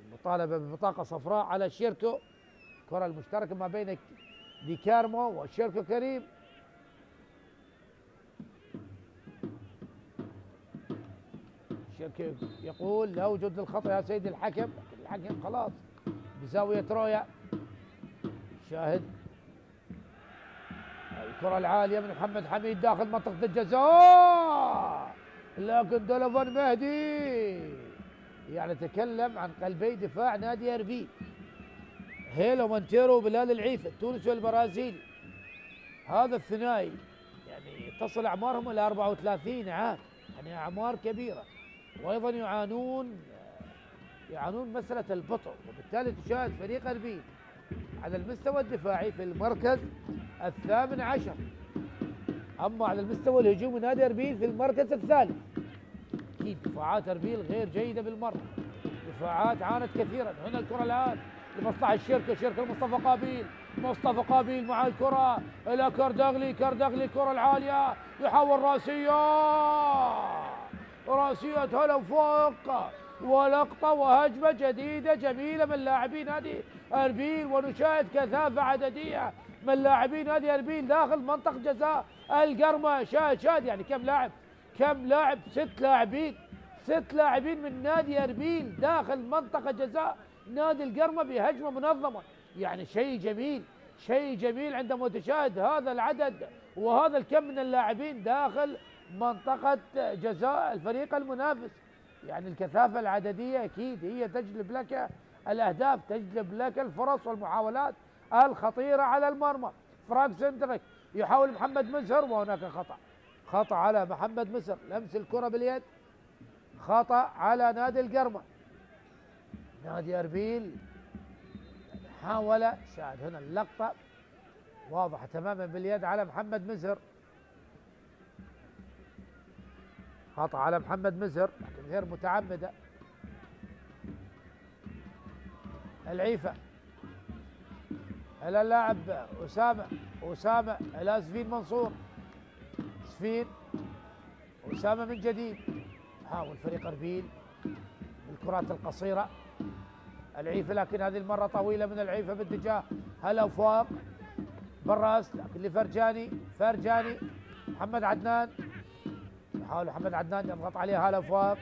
S1: المطالبة ببطاقة صفراء على شيركو، الكرة المشتركة ما بين دي كارمو وشيركو كريم. شيركو يقول لا وجود للخطأ يا سيدي الحكم، لكن الحكم خلاص بزاوية رؤية. شاهد الكرة العالية من محمد حميد داخل منطقة الجزاء، لكن دولوفان مهدي يعني تكلم عن قلبي دفاع نادي اربيل، هيلو مونتيرو وبلال العيفة التونسي والبرازيلي. هذا الثنائي يعني تصل اعمارهم الى 34 عام، يعني اعمار كبيرة، وايضا يعانون مسألة البطء، وبالتالي تشاهد فريق اربيل على المستوى الدفاعي في المركز 18، اما على المستوى الهجومي نادي اربيل في المركز الثالث. اكيد دفاعات اربيل غير جيده بالمره، دفاعات عانت كثيرا. هنا الكره الان لمصلحه شركه مصطفى قابيل مع الكره الى كارداغلي الكره العاليه يحاول راسيه هلا وفوق، ولقطه وهجمه جديده جميله من لاعبي نادي اربيل، ونشاهد كثافه عدديه من لاعبي نادي اربيل داخل منطقه جزاء القرمه. شاهد يعني كم لاعب 6 لاعبين من نادي اربيل داخل منطقه جزاء نادي القرمه بهجمه منظمه. يعني شيء جميل عندما تشاهد هذا العدد وهذا الكم من اللاعبين داخل منطقه جزاء الفريق المنافس. يعني الكثافه العدديه اكيد هي تجلب لك الاهداف، تجلب لك الفرص والمحاولات الخطيره على المرمى. فرانك سندريك يحاول محمد مسهر، وهناك خطأ على محمد مسهر، لمس الكرة باليد، خطأ على نادي القرمة. نادي اربيل حاول، شاهد هنا اللقطة واضحة تماما باليد على محمد مسهر، خطأ على محمد مسهر لكن غير متعمدة. العيفة إلى اللاعب أسامة إلى سفين منصور، أسامة من جديد. حاول فريق اربيل بالكرات القصيرة العيفة، لكن هذه المرة طويلة من العيفة باتجاه هلا وفاق بالراس، لكن لفرجاني محمد عدنان، يحاول محمد عدنان يضغط عليه هلا وفاق،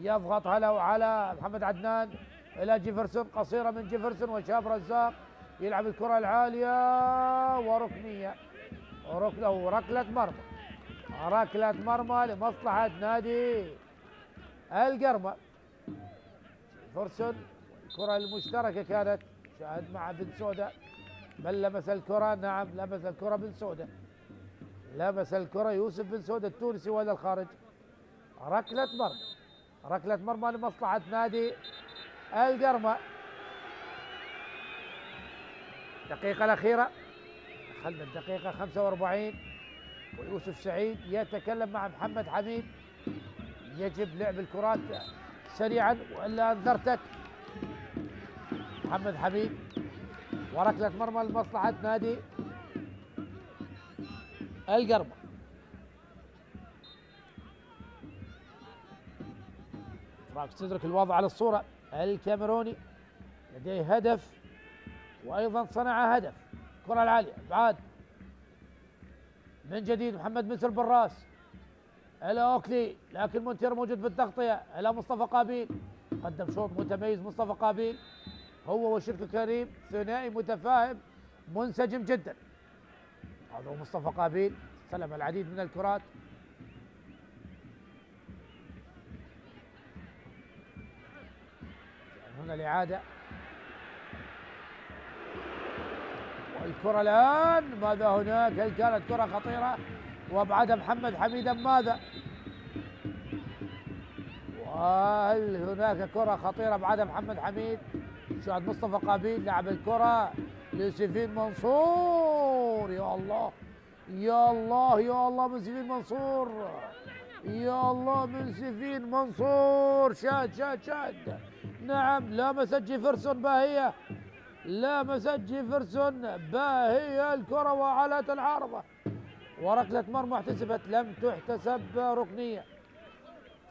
S1: يضغط هلا على محمد عدنان إلى جيفرسون، قصيرة من جيفرسون وشاب رزاق يلعب الكرة العالية ركلة مرمى لمصلحة نادي القرمة. جيفرسون الكرة المشتركة كانت، شاهد مع بن سودة، بل لمس الكرة، نعم لمس الكرة بن سودة، لمس الكرة يوسف بن سودة التونسي وإلى الخارج. ركلة مرمى لمصلحة نادي القرمة. الدقيقة الأخيرة، دخلنا الدقيقة 45 ويوسف سعيد يتكلم مع محمد حميد، يجب لعب الكرات سريعا وإلا أنذرتك. محمد حميد وركلة مرمى لمصلحة نادي القرمة. راك تدرك الوضع على الصورة، الكاميروني لديه هدف وأيضا صنع هدف. الكرة العالية بعد من جديد محمد مسر بالراس الى اوكلي، لكن مونتيرو موجود في التغطيه الى مصطفى قابيل. قدم شوط متميز مصطفى قابيل، هو وشريك كريم ثنائي متفاهم منسجم جدا. هذا هو مصطفى قابيل، استلم العديد من الكرات. هنا الإعادة، والكرة الآن ماذا هناك؟ هل كانت كرة خطيرة؟ وابعدها محمد حميد أم ماذا؟ وهل هناك كرة خطيرة بعدها محمد حميد؟ شاهد مصطفى قابيل لعب الكرة لسيفين منصور. يا الله يا الله يا الله من سيفين منصور، يا الله من سيفين منصور. شاد نعم، لامست جيفرسون باهية، لامست جيفرسون باهية الكرة وعلت العارضة، وركلة مرمى احتسبت، لم تحتسب ركنية.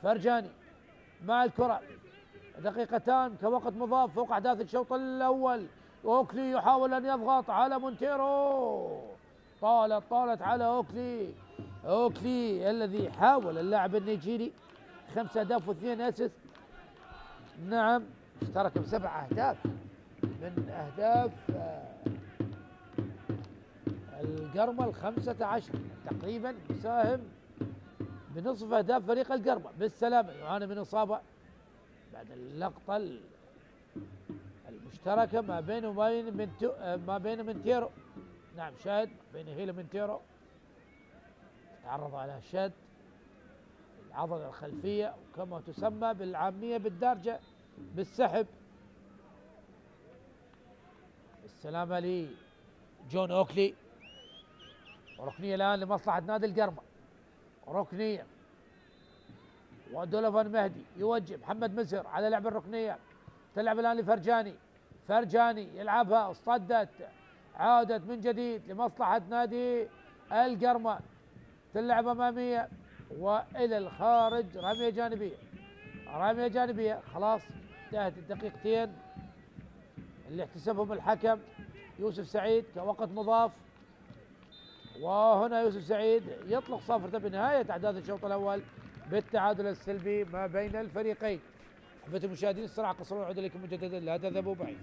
S1: فرجاني مع الكرة، دقيقتان كوقت مضاف فوق أحداث الشوط الأول. أوكلي يحاول أن يضغط على مونتيرو، طالت على أوكلي الذي حاول اللاعب النيجيري 5 أهداف و2 أسيست. نعم، اشترك ب7 أهداف من أهداف القرمل 15 تقريبا، مساهم بنصف أهداف فريق القرمل. بالسلامة، يعاني من إصابة بعد اللقطة المشتركة ما بينه وما بين منتيرو. نعم، شاهد بين هيلا منتيرو، تعرض على شد العضلة الخلفية، وكما تسمى بالعامية بالدارجة بالسحب. السلامة لجون أوكلي، وركنية الآن لمصلحة نادي القرمة، ركنية، ودولوفان مهدي يوجه محمد مسر على لعب الركنية، تلعب الآن فرجاني يلعبها، اصطدت، عادت من جديد لمصلحة نادي القرمة، تلعب أمامية وإلى الخارج، رمية جانبية. خلاص انتهت الدقيقتين اللي احتسبهم الحكم يوسف سعيد كوقت مضاف. وهنا يوسف سعيد يطلق صافرته بنهاية أحداث الشوط الأول بالتعادل السلبي ما بين الفريقين. أحبتي المشاهدين، الصراع قصر العودة إليكم مجددا، لا تذهبوا بعيد.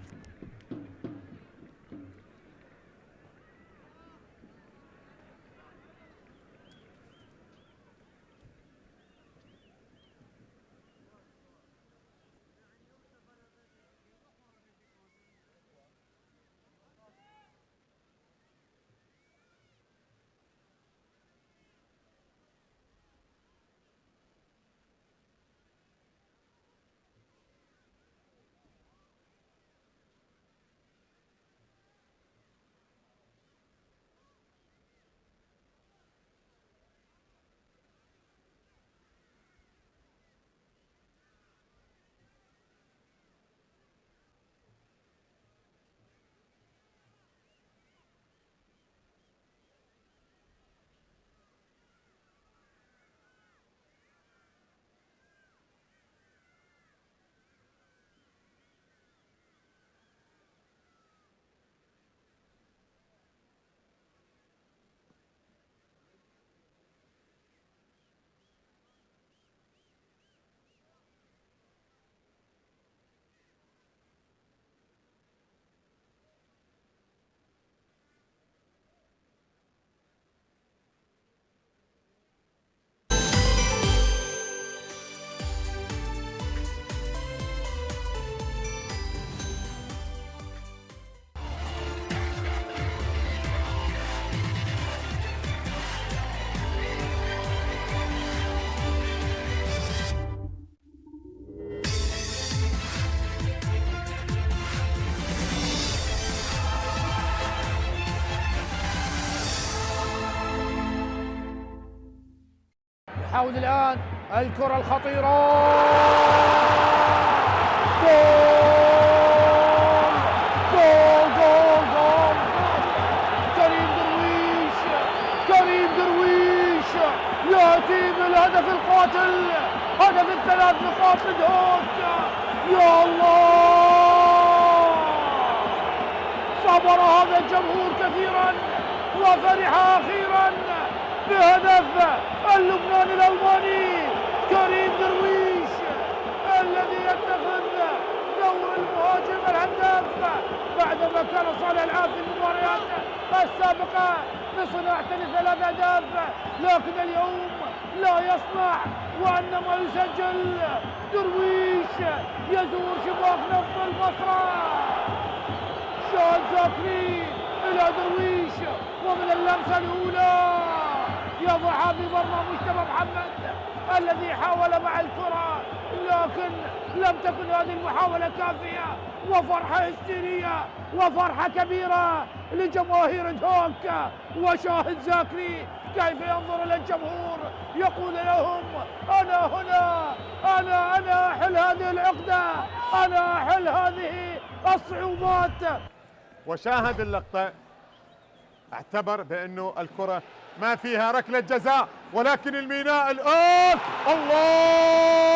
S1: يحاول الآن الكرة الخطيرة، جول كريم درويش يأتي بالهدف القاتل، هدف ال3 نقاط لدهوك. يا الله، صبر هذا الجمهور كثيرا وفرح أخيرا بهدف اللبناني الألماني كريم درويش الذي يتخذ دور المهاجم الهداف بعدما كان صانع العاب في المباريات السابقة بصناعة ثلاث أهداف، لكن اليوم لا يصنع وإنما يسجل. درويش يزور شباك نفط البصرة. شاهد زاكري إلى درويش ومن اللمسة الأولى يضعها في مرمى مجتبى محمد الذي حاول مع الكرة، لكن لم تكن هذه المحاولة كافية. وفرحة هستيرية وفرحة كبيرة لجماهير هوك وشاهد زاكري كيف ينظر إلى الجمهور يقول لهم أنا هنا، أنا أحل هذه العقدة، أنا أحل هذه الصعوبات.
S2: وشاهد اللقطة اعتبر بأنه الكرة ما فيها ركلة جزاء، ولكن الميناء الآن الله،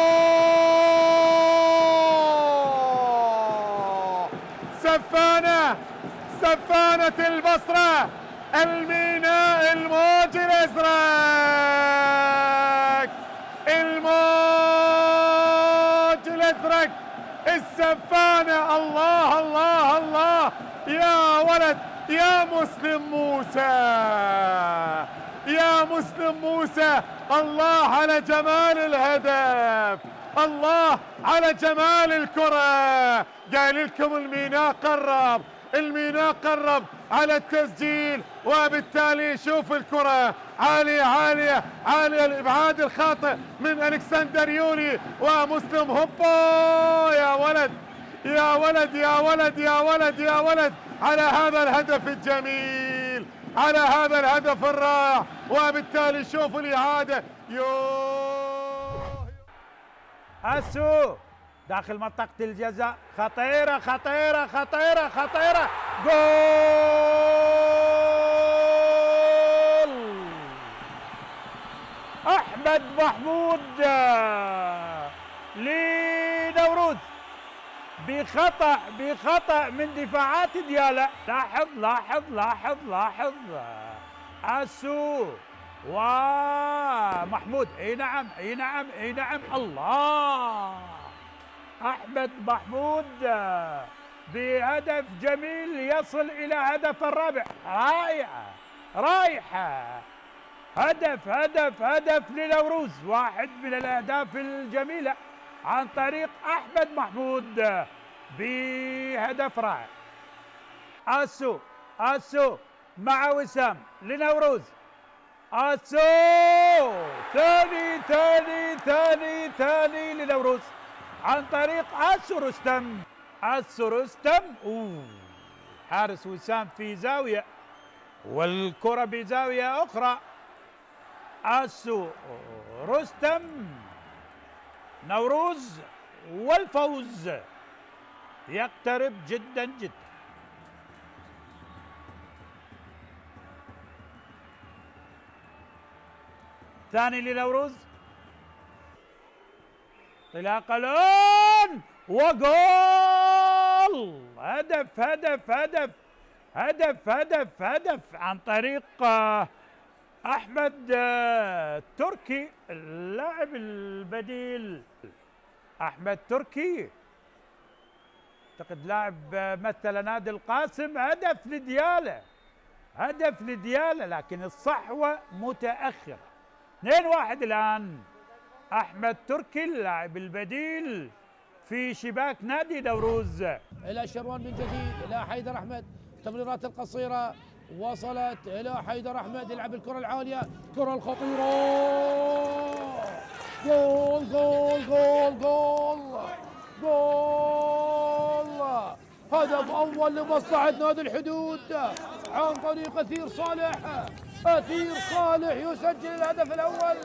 S2: سفانة البصرة، الميناء الموج الأزرق، الموج الأزرق، السفانة. الله الله الله يا ولد يا مسلم موسى، يا مسلم موسى، الله على جمال الهدف، الله على جمال الكرة. قايل لكم الميناء قرب على التسجيل، وبالتالي شوف الكرة عالية عالية عالية، الإبعاد الخاطئ من ألكسندر يوري ومسلم. هوبا يا ولد يا ولد يا ولد يا ولد يا ولد على هذا الهدف الجميل، على هذا الهدف الرائع. وبالتالي شوفوا الإعادة.
S3: أسو داخل منطقة الجزاء، خطيرة خطيرة خطيرة خطيرة، جول أحمد محمود لنوروز بخطأ من دفاعات ديالا. لاحظ أسو ومحمود. اي نعم الله، احمد محمود بهدف جميل يصل الى هدف الرابع. رائحة هدف لنوروز، واحد من الاهداف الجميلة عن طريق احمد محمود بهدف رائع. اسو مع وسام لنوروز. اسو ثاني لنوروز عن طريق اسو رستم. حارس وسام في زاوية والكرة بزاوية أخرى. اسو رستم، نوروز والفوز يقترب جدا. ثاني لنوروز، انطلاقة الآن وجول. هدف عن طريق أحمد تركي اللاعب البديل. أحمد تركي أعتقد لاعب مثل نادي القاسم. هدف لديالة لكن الصحوة متأخرة. 2-1 الآن. أحمد تركي اللاعب البديل في شباك نادي نوروز.
S1: إلى شروان من جديد، إلى حيدر أحمد، التمريرات القصيرة وصلت إلى حيدر أحمد، يلعب الكرة العالية، كرة الخطيرة، جول جول جول جول جول. هدف أول لمصلحة نادي الحدود عن طريق أثير صالح يسجل الهدف الأول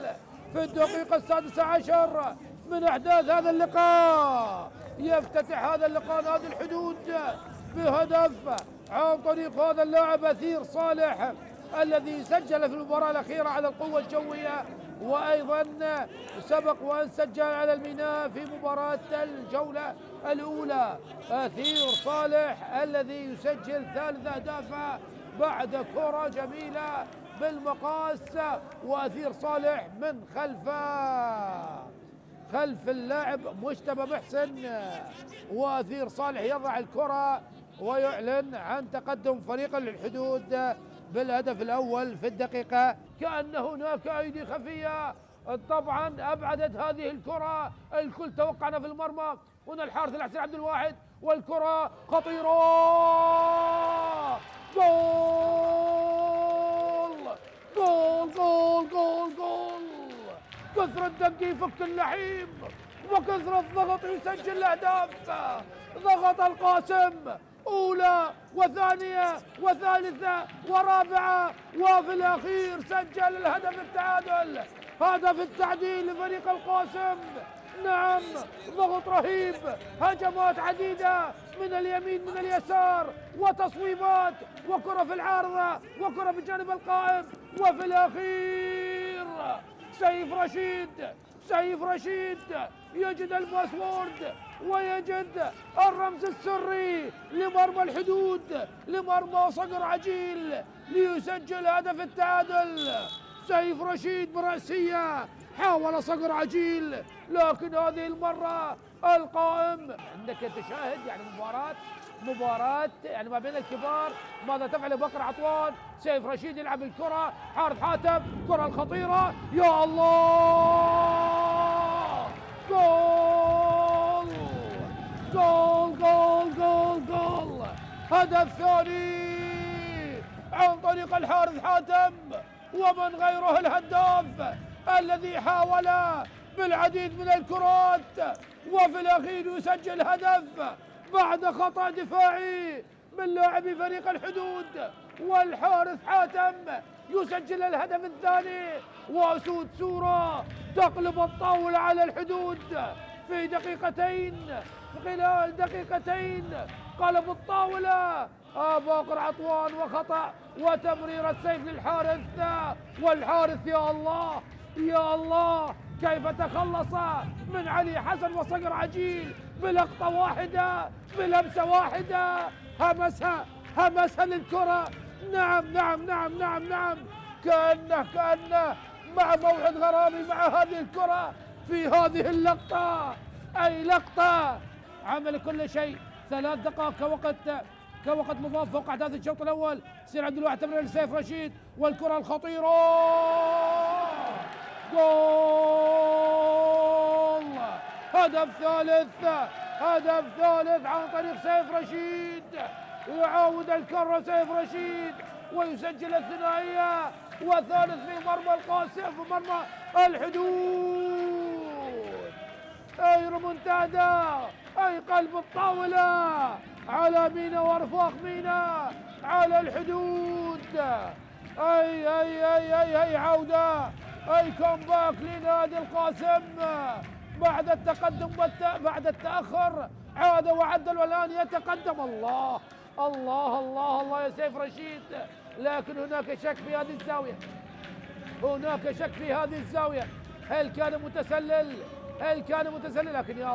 S1: في الدقيقة 16 من أحداث هذا اللقاء. يفتتح هذا اللقاء نادي الحدود بهدف عن طريق هذا اللاعب أثير صالح الذي سجل في المباراة الأخيرة على القوة الجوية، وأيضا سبق وأن سجل على الميناء في مباراة الجولة الأولى. أثير صالح الذي يسجل ثالث أهدافه بعد كرة جميلة بالمقاس، وأثير صالح من خلف اللاعب مجتبى محسن، وأثير صالح يضع الكرة ويعلن عن تقدم فريق الحدود بالهدف الأول في الدقيقة. كأن هناك أيدي خفية طبعا أبعدت هذه الكرة، الكل توقعنا في المرمى. هنا الحارس الحسين عبد الواحد والكرة خطيرة، جول جول جول جول جول. كثر الدق يفك اللحيم وكثر الضغط يسجل الأهداف. ضغط القاسم أولى وثانية وثالثة ورابعة، وفي الأخير سجل الهدف التعادل، هدف التعديل لفريق القاسم. نعم، ضغط رهيب، هجمات عديدة من اليمين من اليسار، وتصويبات، وكرة في العارضة، وكرة بجانب القائم، وفي الأخير سيف رشيد يجد الباسورد ويجد الرمز السري لمرمى الحدود، لمرمى صقر عجيل، ليسجل هدف التعادل. سيف رشيد برأسية، حاول صقر عجيل، لكن هذه المرة القائم. عندك تشاهد يعني مباراة يعني ما بين الكبار. ماذا تفعل بكر عطوان؟ سيف رشيد يلعب الكرة، حارث حاتم، كرة الخطيرة، يا الله، جول جول جول جول جول. هدف ثاني عن طريق الحارث حاتم، ومن غيره الهداف الذي حاول بالعديد من الكرات وفي الأخير يسجل هدف بعد خطأ دفاعي من لاعبي فريق الحدود. والحارث حاتم يسجل الهدف الثاني، وأسود سورة تقلب الطاولة على الحدود في دقيقتين، خلال دقيقتين قلب الطاولة. باقر عطوان وخطأ وتمريرة سيف للحارث، والحارث يا الله يا الله كيف تخلص من علي حسن وصقر عجيل بلقطة واحدة، بلمسة واحدة، همسها للكرة. نعم كأنه مع موعد غرامي مع هذه الكرة في هذه اللقطة، أي لقطة عمل كل شيء. 3 دقائق كوقت مضاف فوق أحداث الشوط الأول. سير عبد الواحد تمرير لسيف رشيد، والكرة الخطيرة، جول. هدف ثالث عن طريق سيف رشيد، يعاود الكرة سيف رشيد ويسجل الثنائية، وثالث في مرمى القاسم في مرمى الحدود. أي ريمونتادا، أي قلب الطاولة على مينا وارفاق مينا على الحدود. أي عودة، أي كومباك لنادي القاسم بعد التقدم بعد التأخر، عاد وعدل والآن يتقدم. الله الله الله الله يا سيف رشيد، لكن هناك شك في هذه الزاوية، هل كان متسلل؟ لكن يا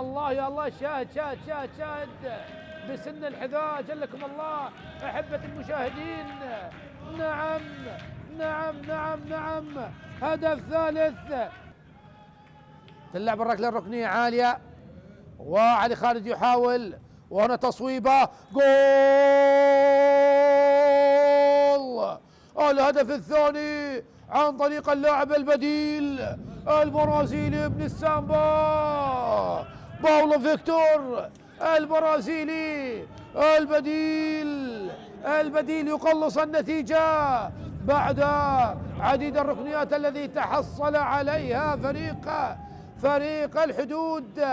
S1: الله شاهد بسن الحذاء جلكم الله أحبة المشاهدين. نعم هدف ثالث. تلعب الركلة الركنية عالية، وعلي خالد يحاول، وهنا تصويبة، جول. الهدف الثاني عن طريق اللاعب البديل البرازيلي ابن السامبا باولو فيكتور، البرازيلي البديل يقلص النتيجة بعد عديد الركنيات الذي تحصل عليها فريق الحدود.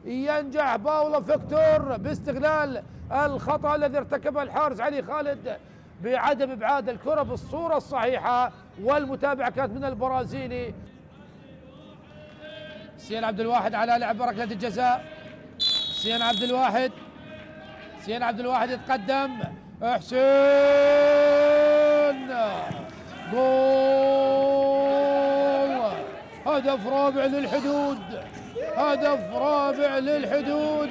S1: ينجح باولو فيكتور باستغلال الخطأ الذي ارتكبه الحارس علي خالد بعدم ابعاد الكرة بالصورة الصحيحة، والمتابعة كانت من البرازيلي. سيان عبد الواحد على لعب ركلة الجزاء. سيان عبد الواحد يتقدم، حسين، جول. هدف رابع للحدود،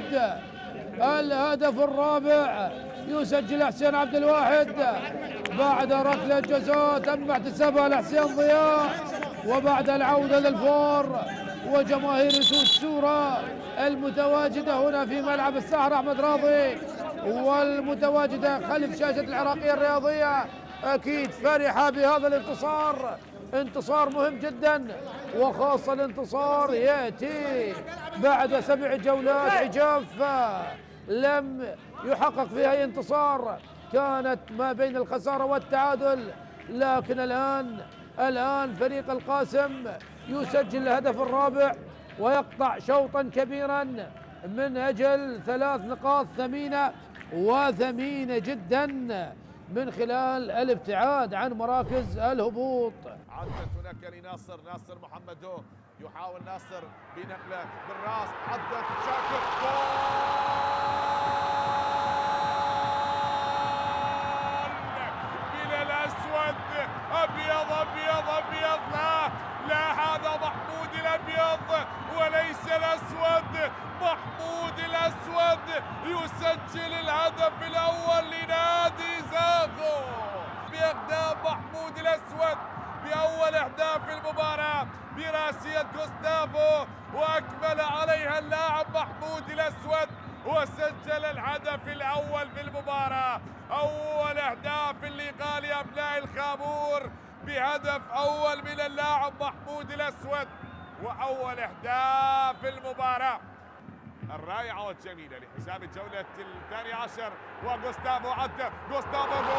S1: الهدف الرابع يسجل حسين عبد الواحد بعد ركلة جزاء تم احتسابها لحسين ضياء، وبعد العودة للفور وجماهير الصورة المتواجدة هنا في ملعب الساحر أحمد راضي والمتواجدة خلف شاشة العراقية الرياضية أكيد فرحة بهذا الانتصار، انتصار مهم جدا، وخاصة الانتصار يأتي بعد 7 جولات عجاف لم يحقق فيها أي انتصار، كانت ما بين الخسارة والتعادل، لكن الآن فريق القاسم يسجل الهدف الرابع ويقطع شوطا كبيرا من أجل 3 نقاط ثمينة وثمينة جدا من خلال الابتعاد عن مراكز الهبوط.
S2: عدت هناك لناصر، ناصر محمدو يحاول ناصر بنقله بالراس، عدت شاكر من الاسود، ابيض ابيض ابيض، لا هذا محمود الابيض وليس الاسود، محمود الاسود يسجل الهدف الاول لنادي زاغو باقدام محمود الاسود باول اهداف المباراه براسيه غوستافو، واكمل عليها اللاعب محمود الاسود وسجل الهدف الاول في المباراه، اول اهداف اللقاء لابناء الخابور بهدف اول من اللاعب محمود الاسود، واول اهداف المباراه الرائعه والجميله لحساب الجوله 12. وغوستافو عدى، غوستافو جول،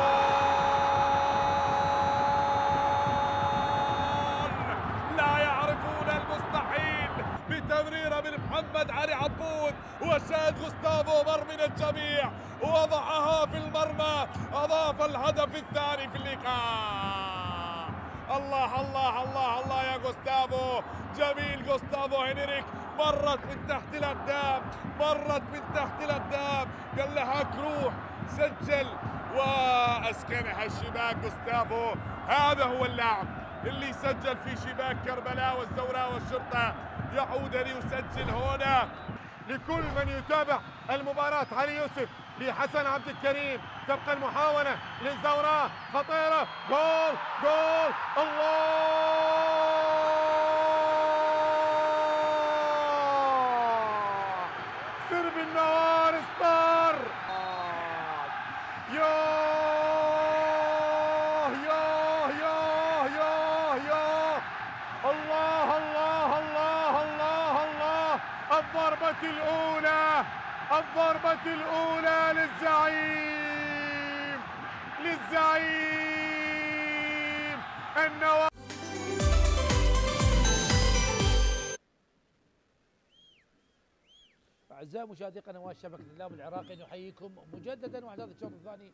S2: لا يعرفون المستحيل بتمريره من محمد علي عبود، وشاهد غوستافو مر من الجميع ووضعها في المرمى، اضاف الهدف الثاني في اللقاء. الله الله الله الله يا غوستافو، جميل غوستافو هنريك، مرت من تحت الاقدام، مرت من تحت الاقدام، قال لها روح، سجل واسكنها الشباك غوستافو. هذا هو اللاعب اللي سجل في شباك كربلاء والزوراء والشرطة، يعود ليسجل هنا. لكل من يتابع المباراة، علي يوسف لحسن عبد الكريم، تبقى المحاولة للزوراء خطيرة، جول جول، الله سرب النهار ستار، الله الله الله الله الله، الضربة الأولى، الضربة الأولى للزعيم النواف.
S1: أعزائي مشاهدي قنوات شبكة الإعلام العراقي، نحييكم مجددا وأحداث الشوط الثاني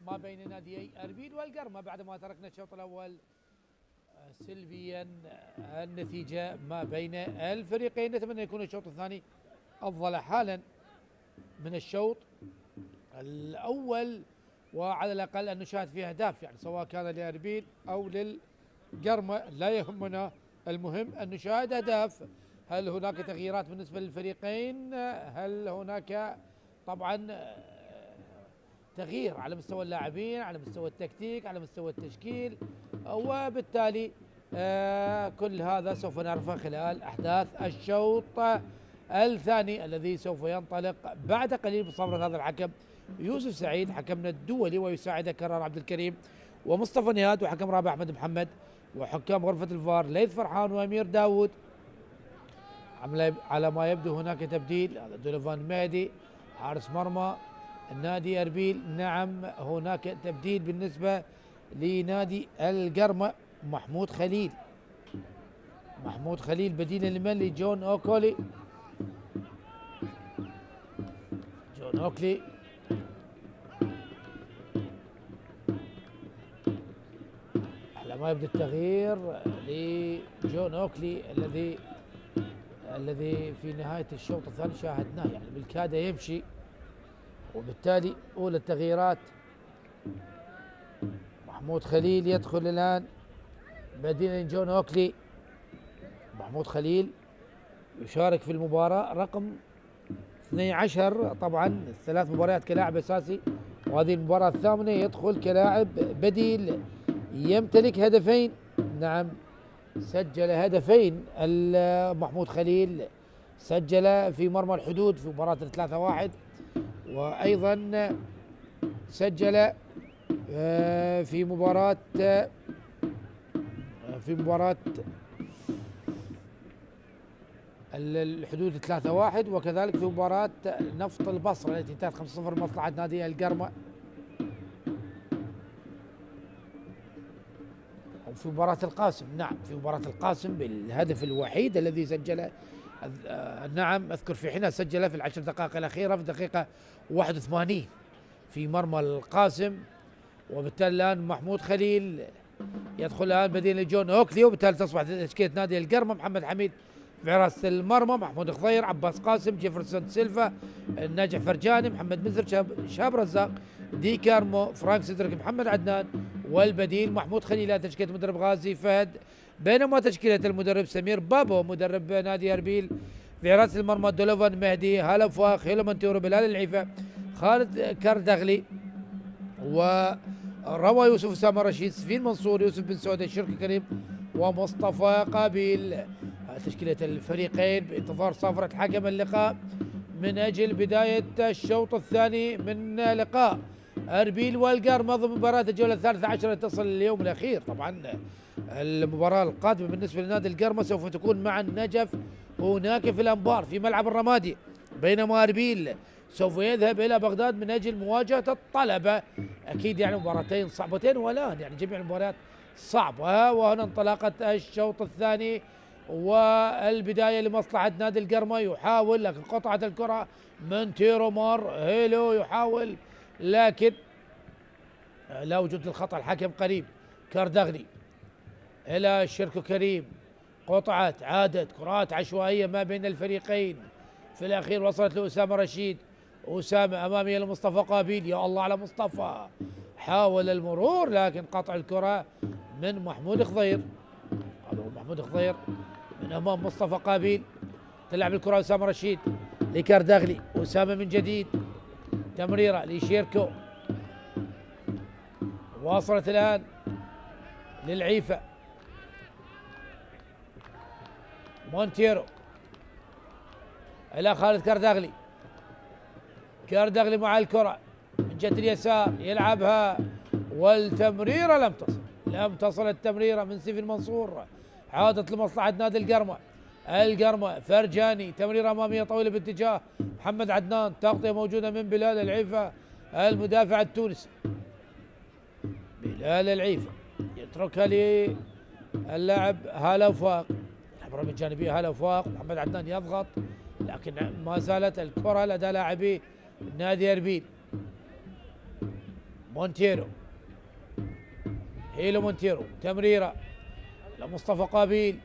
S1: ما بين ناديي أربيل والقرمة بعدما تركنا الشوط الأول سلبيا النتيجة ما بين الفريقين. نتمنى يكون الشوط الثاني أفضل حالا من الشوط الأول، وعلى الأقل أن نشاهد فيه أهداف، يعني سواء كان لأربيل أو للقرمة لا يهمنا، المهم أن نشاهد أهداف. هل هناك تغييرات بالنسبة للفريقين؟ هل هناك طبعا تغيير على مستوى اللاعبين، على مستوى التكتيك، على مستوى التشكيل؟ وبالتالي كل هذا سوف نعرفه خلال أحداث الشوط الثاني الذي سوف ينطلق بعد قليل بصبر هذا الحكم يوسف سعيد حكمنا الدولي، ويساعده كرار عبد الكريم ومصطفى نياد، وحكم رابع أحمد محمد، وحكام غرفة الفار ليث فرحان وأمير داود. على ما يبدو هناك تبديل، هذا دولوفان مهدي حارس مرمى النادي أربيل. نعم هناك تبديل بالنسبة لنادي القرمة، محمود خليل، محمود خليل بديلا لمن؟ لجون أوكولي، جون أوكلي على ما يبدو التغيير لجون أوكلي الذي في نهاية الشوط الثاني شاهدناه يعني بالكاد يمشي، وبالتالي أولى التغييرات محمود خليل يدخل الآن بديلا جون أوكلي. محمود خليل يشارك في المباراة رقم 12 طبعا 3 مباريات كلاعب اساسي، وهذه المباراة الثامنة يدخل كلاعب بديل، يمتلك هدفين. نعم، سجل هدفين محمود خليل، سجل في مرمى الحدود في مباراة 3-1، وأيضا سجل في مباراة الحدود 3-1، وكذلك في مباراة نفط البصرة التي انتهت 5-0 لمصلحة نادي القرمة، في مباراة القاسم. نعم، في مباراة القاسم بالهدف الوحيد الذي سجله. نعم، أذكر في حينها سجل في ال10 دقائق الأخيرة في الدقيقة 81 في مرمى القاسم. وبالتالي الآن محمود خليل يدخل الآن بديل جون أوكلي، وبالتالي تصبح تشكيلة نادي القرمة: محمد حميد في حراسة المرمى، محمود خضير، عباس قاسم، جيفرسون سيلفا، ناجح فرجاني، محمد مزر، شهاب رزاق، دي كارمو، فرانك سيدريك، محمد عدنان، والبديل محمود خليل. تشكيلة المدرب غازي فهد، بينما تشكيلة المدرب سمير بابو مدرب نادي أربيل. في حراسة المرمى دولوفان مهدي، هالا فواق، هيلو منتورو، بلال العيفة، خالد كردغلي، وروى يوسف أسامة رشيد، سفين منصور، يوسف بن سعود، شركي كريم، ومصطفى قابيل. تشكيلة الفريقين بانتظار صافرة حكم اللقاء من أجل بداية الشوط الثاني من لقاء أربيل والقرمة ضمن مباراة الجولة 13 تصل اليوم الأخير. طبعا المباراة القادمة بالنسبة لنادي القرمة سوف تكون مع النجف هناك في الأنبار في ملعب الرمادي، بينما أربيل سوف يذهب إلى بغداد من أجل مواجهة الطلبة. أكيد يعني مباراتين صعبتين، والآن يعني جميع المباريات صعبة. وهنا انطلاقة الشوط الثاني والبداية لمصلحة نادي القرمة، يحاول لكن قطعت الكرة من تيرومار، هيلو يحاول لكن لا وجود للخطأ، الحكم قريب. كاردغلي إلى شركو كريم، قطعت، عادت، كرات عشوائية ما بين الفريقين، في الأخير وصلت لأسامة رشيد، أسامة أمامي لمصطفى قابيل، يا الله على مصطفى، حاول المرور لكن قطع الكرة من محمود خضير. هذا هو محمود خضير من أمام مصطفى قابيل، تلعب الكرة أسامة رشيد لكاردغلي، أسامة من جديد، تمريرة لشيركو، واصلت الآن للعيفة، مونتيرو إلى خالد كاردغلي، كاردغلي مع الكرة من جهة اليسار يلعبها، والتمريرة لم تصل التمريرة من سيف المنصور، عادت لمصلحة نادي القرمة. القرمة فرجاني، تمريرة أمامية طويلة باتجاه محمد عدنان، تغطية موجودة من بلال العيفة المدافع التونسي. بلال العيفة يتركها للاعب هالا وفاق، العبرة من جانبية هالا وفاق، محمد عدنان يضغط لكن ما زالت الكرة لدى لاعبي نادي أربيل. مونتيرو، هيلو مونتيرو، تمريرة لمصطفى قابيل،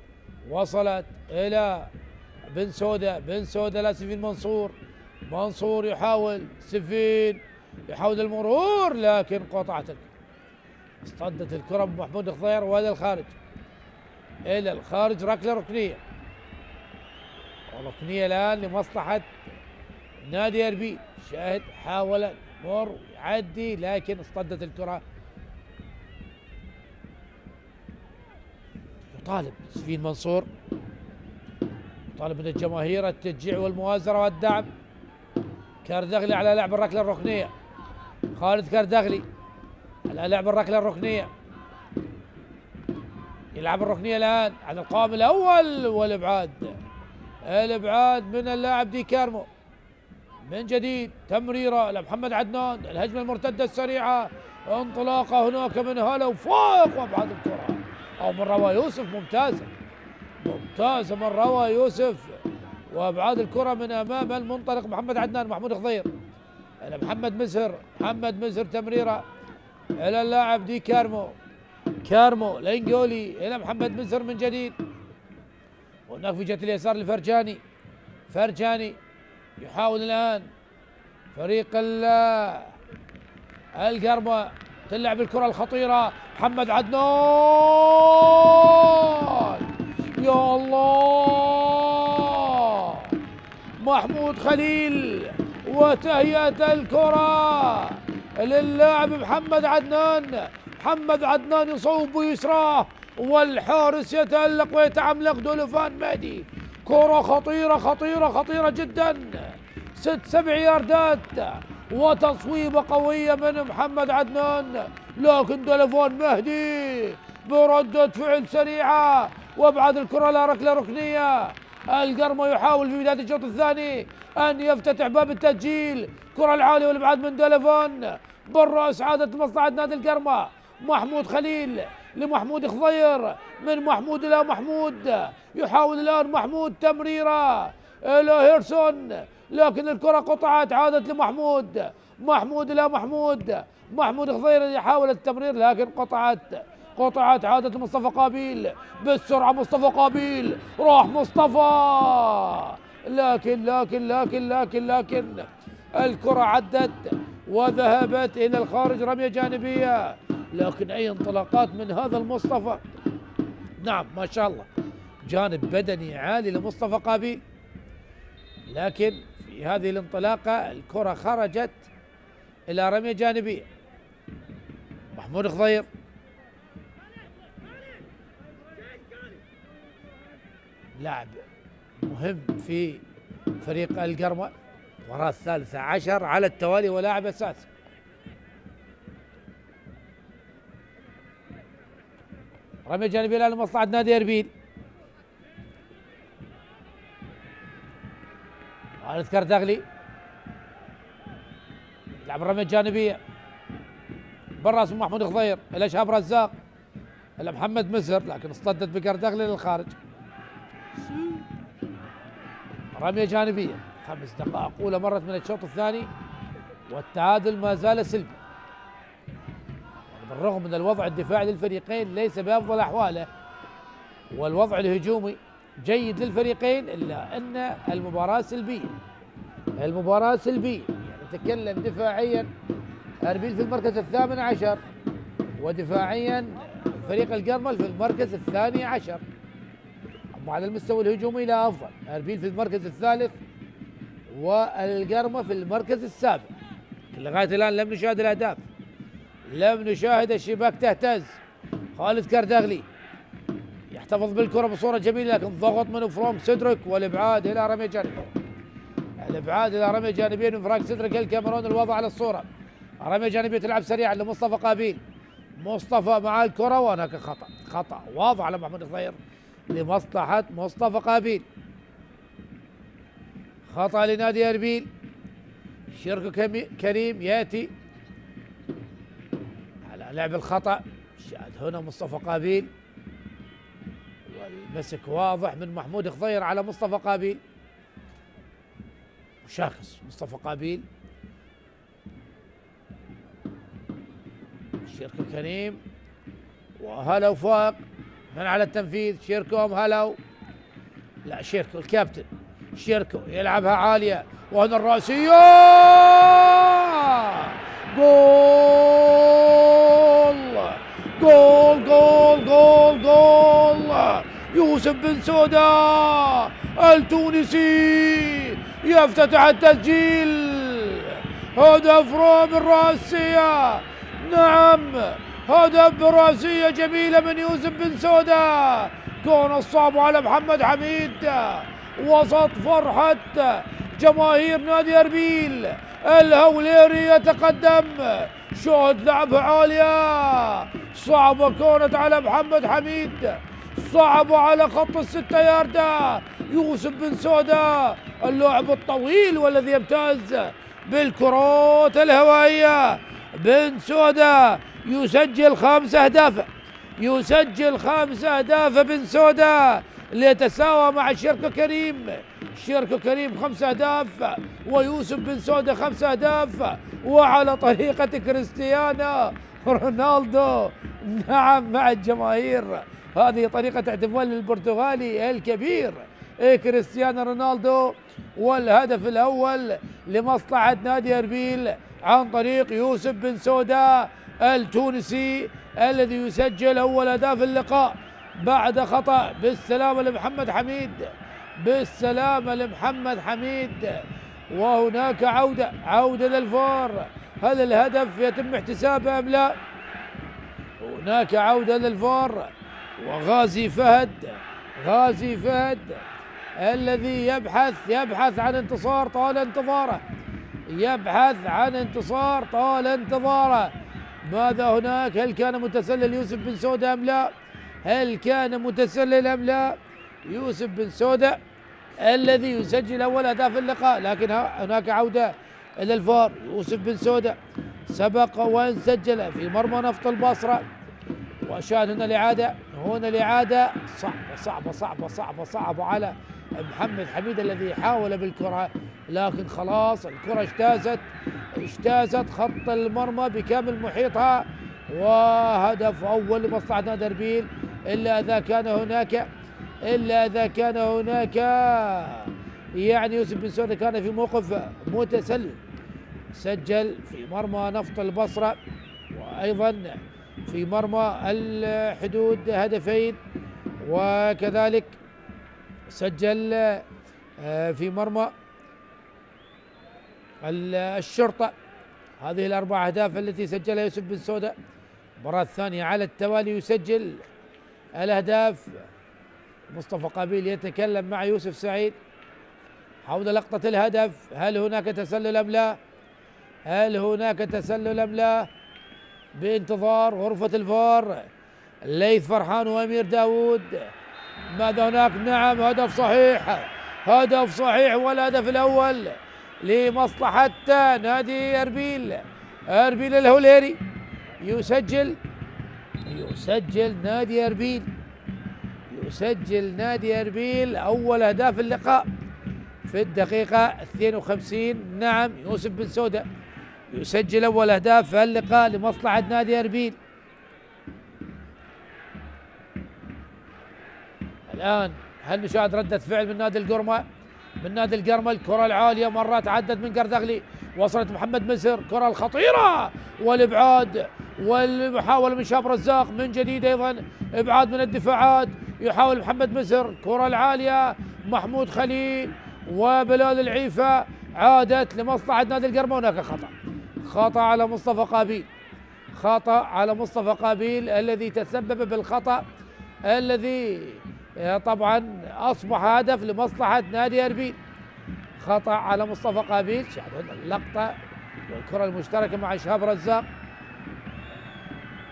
S1: وصلت إلى بن سودة، بن سودة لسفين منصور، منصور يحاول، سفين يحاول المرور لكن قطعت الكرة، اصطدت الكرة بمحمود خضير وإلى الخارج، إلى الخارج، ركلة ركنية، وركنية الآن لمصلحة نادي أربيل. شاهد حاول يمر يعدي لكن اصطدت الكرة. يطالب سفين منصور، يطالب من الجماهير التشجيع والمؤازرة والدعم. كاردغلي على لعب الركلة الركنية، خالد كاردغلي على لعب الركلة الركنية، يلعب الركنية الآن على القائم الأول، والإبعاد، الإبعاد من اللاعب دي كارمو من جديد، تمريرة لمحمد عدنان، الهجمة المرتدة السريعة، انطلاقة هناك من هالا وفوق، وابعاد الكرة أو من روى يوسف، ممتازة من روى يوسف، وابعاد الكرة من أمام المنطلق محمد عدنان. محمود خضير إلى محمد مزر، تمريرة إلى اللاعب دي كارمو لينجولي إلى محمد مزر من جديد، وهناك في جهة اليسار فرجاني يحاول الآن فريق القرمة، تلعب الكرة الخطيرة، محمد عدنان، يا الله محمود خليل، وتهيئة الكرة للاعب محمد عدنان. محمد عدنان يصوب بيسراه، والحارس يتألق ويتعملق دولفان مهدي. كرة خطيرة خطيرة خطيرة جدا، 6-7 ياردات، وتصويبة قوية من محمد عدنان، لكن دولفان مهدي بردة فعل سريعة وابعد الكرة لا ركلة ركنية. القرمة يحاول في بداية الشوط الثاني أن يفتتح باب التسجيل. كرة العالية والابعاد من دولفان، بالرأس عادت مصلحة نادي القرمة. محمود خليل لمحمود خضير، من محمود إلى محمود، يحاول الآن محمود تمريرة إلى هيرسون، لكن الكرة قطعت، عادت لمحمود. محمود إلى محمود، محمود خضير يحاول التمرير لكن قطعت، عادت لمصطفى قابيل بالسرعة. مصطفى قابيل راح مصطفى، لكن الكرة عدت وذهبت إلى الخارج، رمية جانبية. لكن أي انطلاقات من هذا المصطفى، نعم ما شاء الله، جانب بدني عالي لمصطفى قابيل، لكن في هذه الانطلاقة الكرة خرجت إلى رمية جانبية. محمود خضير، لاعب مهم في فريق القرمة، مباراة 13 على التوالي ولاعب أساسي. رمية جانبية الآن لمصلحة نادي أربيل. خالد كردغلي يلعب رمية جانبية بالراس من محمود خضير إلى شهاب رزاق إلى محمد مزهر، لكن اصطدت بكردغلي للخارج. رمية جانبية، 5 دقائق أولى مرت من الشوط الثاني والتعادل ما زال سلبي. بالرغم من الوضع الدفاعي للفريقين ليس بأفضل أحواله، والوضع الهجومي جيد للفريقين، إلا أن المباراة سلبية. يعني نتكلم دفاعيا أربيل في المركز 18، ودفاعيا فريق القرمل في المركز 12. أما على المستوى الهجومي لا أفضل، أربيل في المركز 3 والقرمة في المركز 7. لغاية الآن لم نشاهد الأهداف، لم نشاهد الشباك تهتز. خالد كردغلي يحتفظ بالكرة بصورة جميلة، لكن ضغط من فرانك سيدريك، والإبعاد إلى رمية جانبية. من فرانك سيدريك الكاميرون. الوضع على الصورة، رمية جانبية تلعب سريعا لمصطفى قابيل. مصطفى مع الكرة، وهناك خطأ واضح على محمود خضير لمصلحة مصطفى قابيل. خطأ لنادي أربيل. شركو كريم يأتي على لعب الخطأ، شاهد هنا مصطفى قابيل، والمسك واضح من محمود خضير على مصطفى قابيل، شاخص مصطفى قابيل. شيركو كريم وهلو فوق، من على التنفيذ؟ شيركو هلو، لا شيركو الكابتن. شيركو يلعبها عالية، وهنا الرأسية، جول يوسف بن سودا التونسي يفتتح التسجيل. هدف رامي الرأسية، نعم هدف برأسية جميلة من يوسف بن سودا. كون الصعب على محمد حميد وسط فرحة جماهير نادي أربيل. الهوليري يتقدم، شوط لعبها عالية، صعبة كانت على محمد حميد، صعبة على خط ال6 ياردة. يوسف بن سودا اللاعب الطويل والذي يمتاز بالكرات الهوائية. بن سودا يسجل 5 أهداف، بن سودا، ليتساوى مع شيركو كريم 5 أهداف، ويوسف بن سودا 5 أهداف، وعلى طريقة كريستيانو رونالدو. نعم مع الجماهير، هذه طريقة احتفال البرتغالي الكبير كريستيانو رونالدو. والهدف الأول لمصلحة نادي أربيل عن طريق يوسف بن سودا التونسي، الذي يسجل أول أهداف اللقاء بعد خطأ بالسلامة لمحمد حميد. بالسلامة لمحمد حميد. وهناك عودة للفار، هل الهدف يتم احتسابه أم لا؟ هناك عودة للفار، وغازي فهد الذي يبحث عن انتصار طال انتظاره، ماذا هناك؟ هل كان متسلل يوسف بن سودة أم لا؟ يوسف بن سودة الذي يسجل أول أهداف اللقاء، لكن هناك عودة إلى الفار. يوسف بن سودة سبق وأن سجل في مرمى نفط البصرة، وأشاهد هنا الإعادة صعبة على محمد حميد الذي حاول بالكرة، لكن خلاص الكرة اجتازت خط المرمى بكامل محيطها، وهدف أول لمصلحة نادي أربيل، إلا إذا كان هناك يعني يوسف بن سودة كان في موقف متسلل، سجل في مرمى نفط البصرة وأيضا في مرمى الحدود هدفين، وكذلك سجل في مرمى الشرطة. هذه الأربع أهداف التي سجلها يوسف بن سودة، المباراة الثانية على التوالي يسجل الأهداف. مصطفى قابيل يتكلم مع يوسف سعيد حول لقطة الهدف، هل هناك تسلل أم لا؟ بانتظار غرفة الفار ليث فرحان وأمير داود، ماذا هناك؟ نعم، هدف صحيح والهدف الأول لمصلحة نادي أربيل الهوليري. يسجل نادي أربيل أول أهداف اللقاء في الدقيقة 52. نعم، يوسف بن سودة يسجل أول أهداف اللقاء لمصلحة نادي أربيل. الآن هل نشاهد ردة فعل من نادي القرمة؟ الكرة العالية مرة تعدت من قردغلي، وصلت محمد مسر، كرة الخطيرة والإبعاد والمحاولة من شاب رزاق من جديد، أيضا إبعاد من الدفاعات، يحاول محمد مسر، كرة العالية محمود خليل وبلال العيفة، عادت لمصلحة نادي القرمة. هناك خطأ على مصطفى قابيل الذي تسبب بالخطأ الذي طبعا أصبح هدف لمصلحة نادي أربيل. خطأ على مصطفى قابيل، شاهدوا اللقطة والكرة المشتركة مع شهاب رزاق،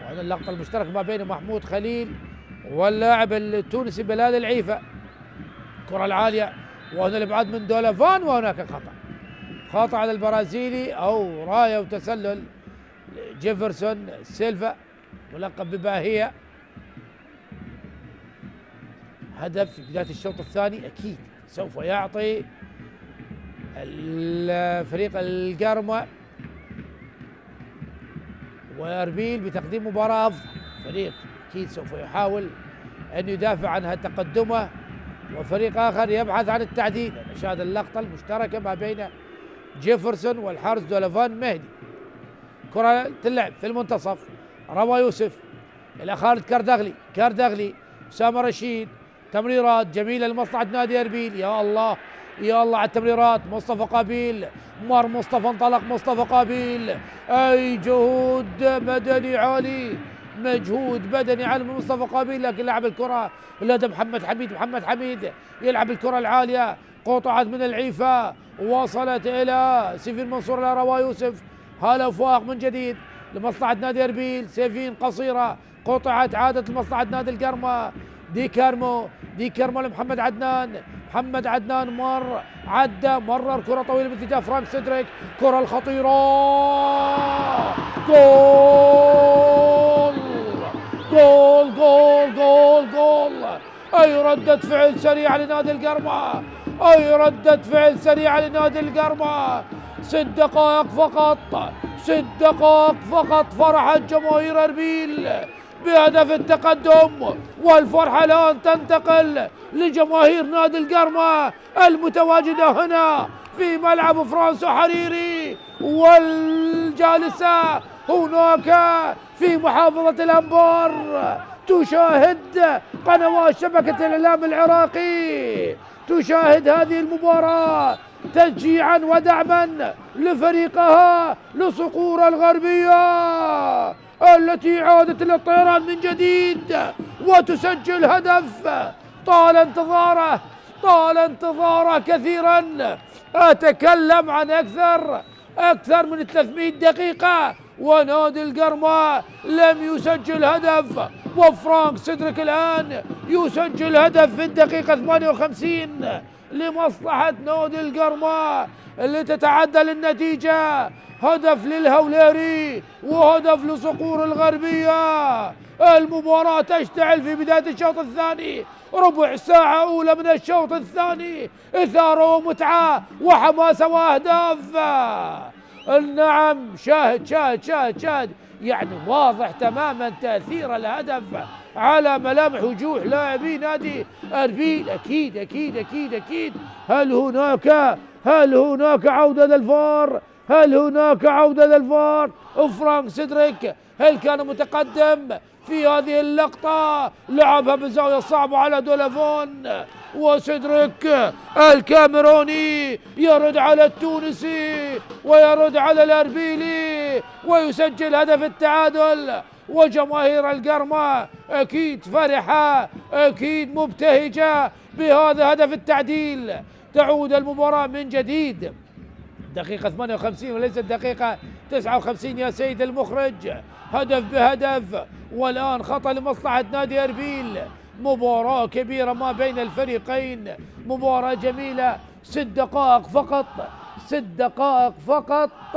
S1: وهنا اللقطة المشتركة ما بين محمود خليل واللاعب التونسي بلال العيفة، الكرة العالية وهنا الابعاد من دولافان، وهناك خطأ على البرازيلي أو راية وتسلل جيفرسون سيلفا ملقب بباهية. هدف في بداية الشوط الثاني أكيد سوف يعطي الفريق القرمة وأربيل بتقديم مباراة أفضل. فريق أكيد سوف يحاول أن يدافع عن تقدمه، وفريق آخر يبحث عن التعديل. نشاهد اللقطة المشتركة ما بين جيفرسون والحارس دولافان مهدي. كرة تلعب في المنتصف، روى يوسف إلى خالد كاردغلي، أسامة رشيد، تمريرات جميلة لمصلحة نادي أربيل. يا الله على التمريرات. مصطفى قابيل، انطلق مصطفى قابيل، أي مجهود بدني عالي من مصطفى قابيل، لكن لعب الكرة لدى محمد حميد يلعب الكرة العالية، قطعت من العيفة، وصلت إلى سيفين منصور إلى روا يوسف، هالأفواق من جديد لمصلحة نادي أربيل، سيفين قصيرة قطعت، عادت لمصلحة نادي القرمة، دي كارمو لمحمد عدنان، مرر كرة طويلة باتجاه فرانك سيدريك، كرة الخطيرة، جول. أي ردة فعل سريعة لنادي القرمة، 6 دقائق فقط فرحت جماهير أربيل بهدف التقدم، والفرحة الآن تنتقل لجماهير نادي القرمة المتواجدة هنا في ملعب فرانسو حريري، والجالسة هناك في محافظة الأنبار تشاهد قنوات شبكة الإعلام العراقي، تشاهد هذه المباراة تشجيعا ودعما لفريقها لصقور الغربية التي عادت للطيران من جديد وتسجل هدف طال انتظاره كثيرا. أتكلم عن أكثر من 300 دقيقة ونادي القرمة لم يسجل هدف، وفرانك سيدريك الآن يسجل هدف في الدقيقة 58 لمصلحة نادي القرمة اللي تتعدل النتيجة هدف للهوليري وهدف لصقور الغربية. المباراة تشتعل في بداية الشوط الثاني، ربع ساعة أولى من الشوط الثاني إثارة ومتعة وحماسة وأهداف. نعم، شاهد يعني واضح تماما تأثير الهدف على ملامح وجوه لاعبي نادي أربيل. أكيد هل هناك عودة للفار؟ فرانك سيدريك هل كان متقدم في هذه اللقطة؟ لعبها بزاوية صعبة على دولافون، وسيدريك الكاميروني يرد على التونسي ويرد على الأربيلي ويسجل هدف التعادل. وجماهير القرمة أكيد فرحة، أكيد مبتهجة بهذا هدف التعديل. تعود المباراة من جديد دقيقة 58 وليست دقيقة 59 يا سيد المخرج، هدف بهدف. والآن خطأ لمصلحة نادي أربيل. مباراة كبيرة ما بين الفريقين، مباراة جميلة. 6 دقائق فقط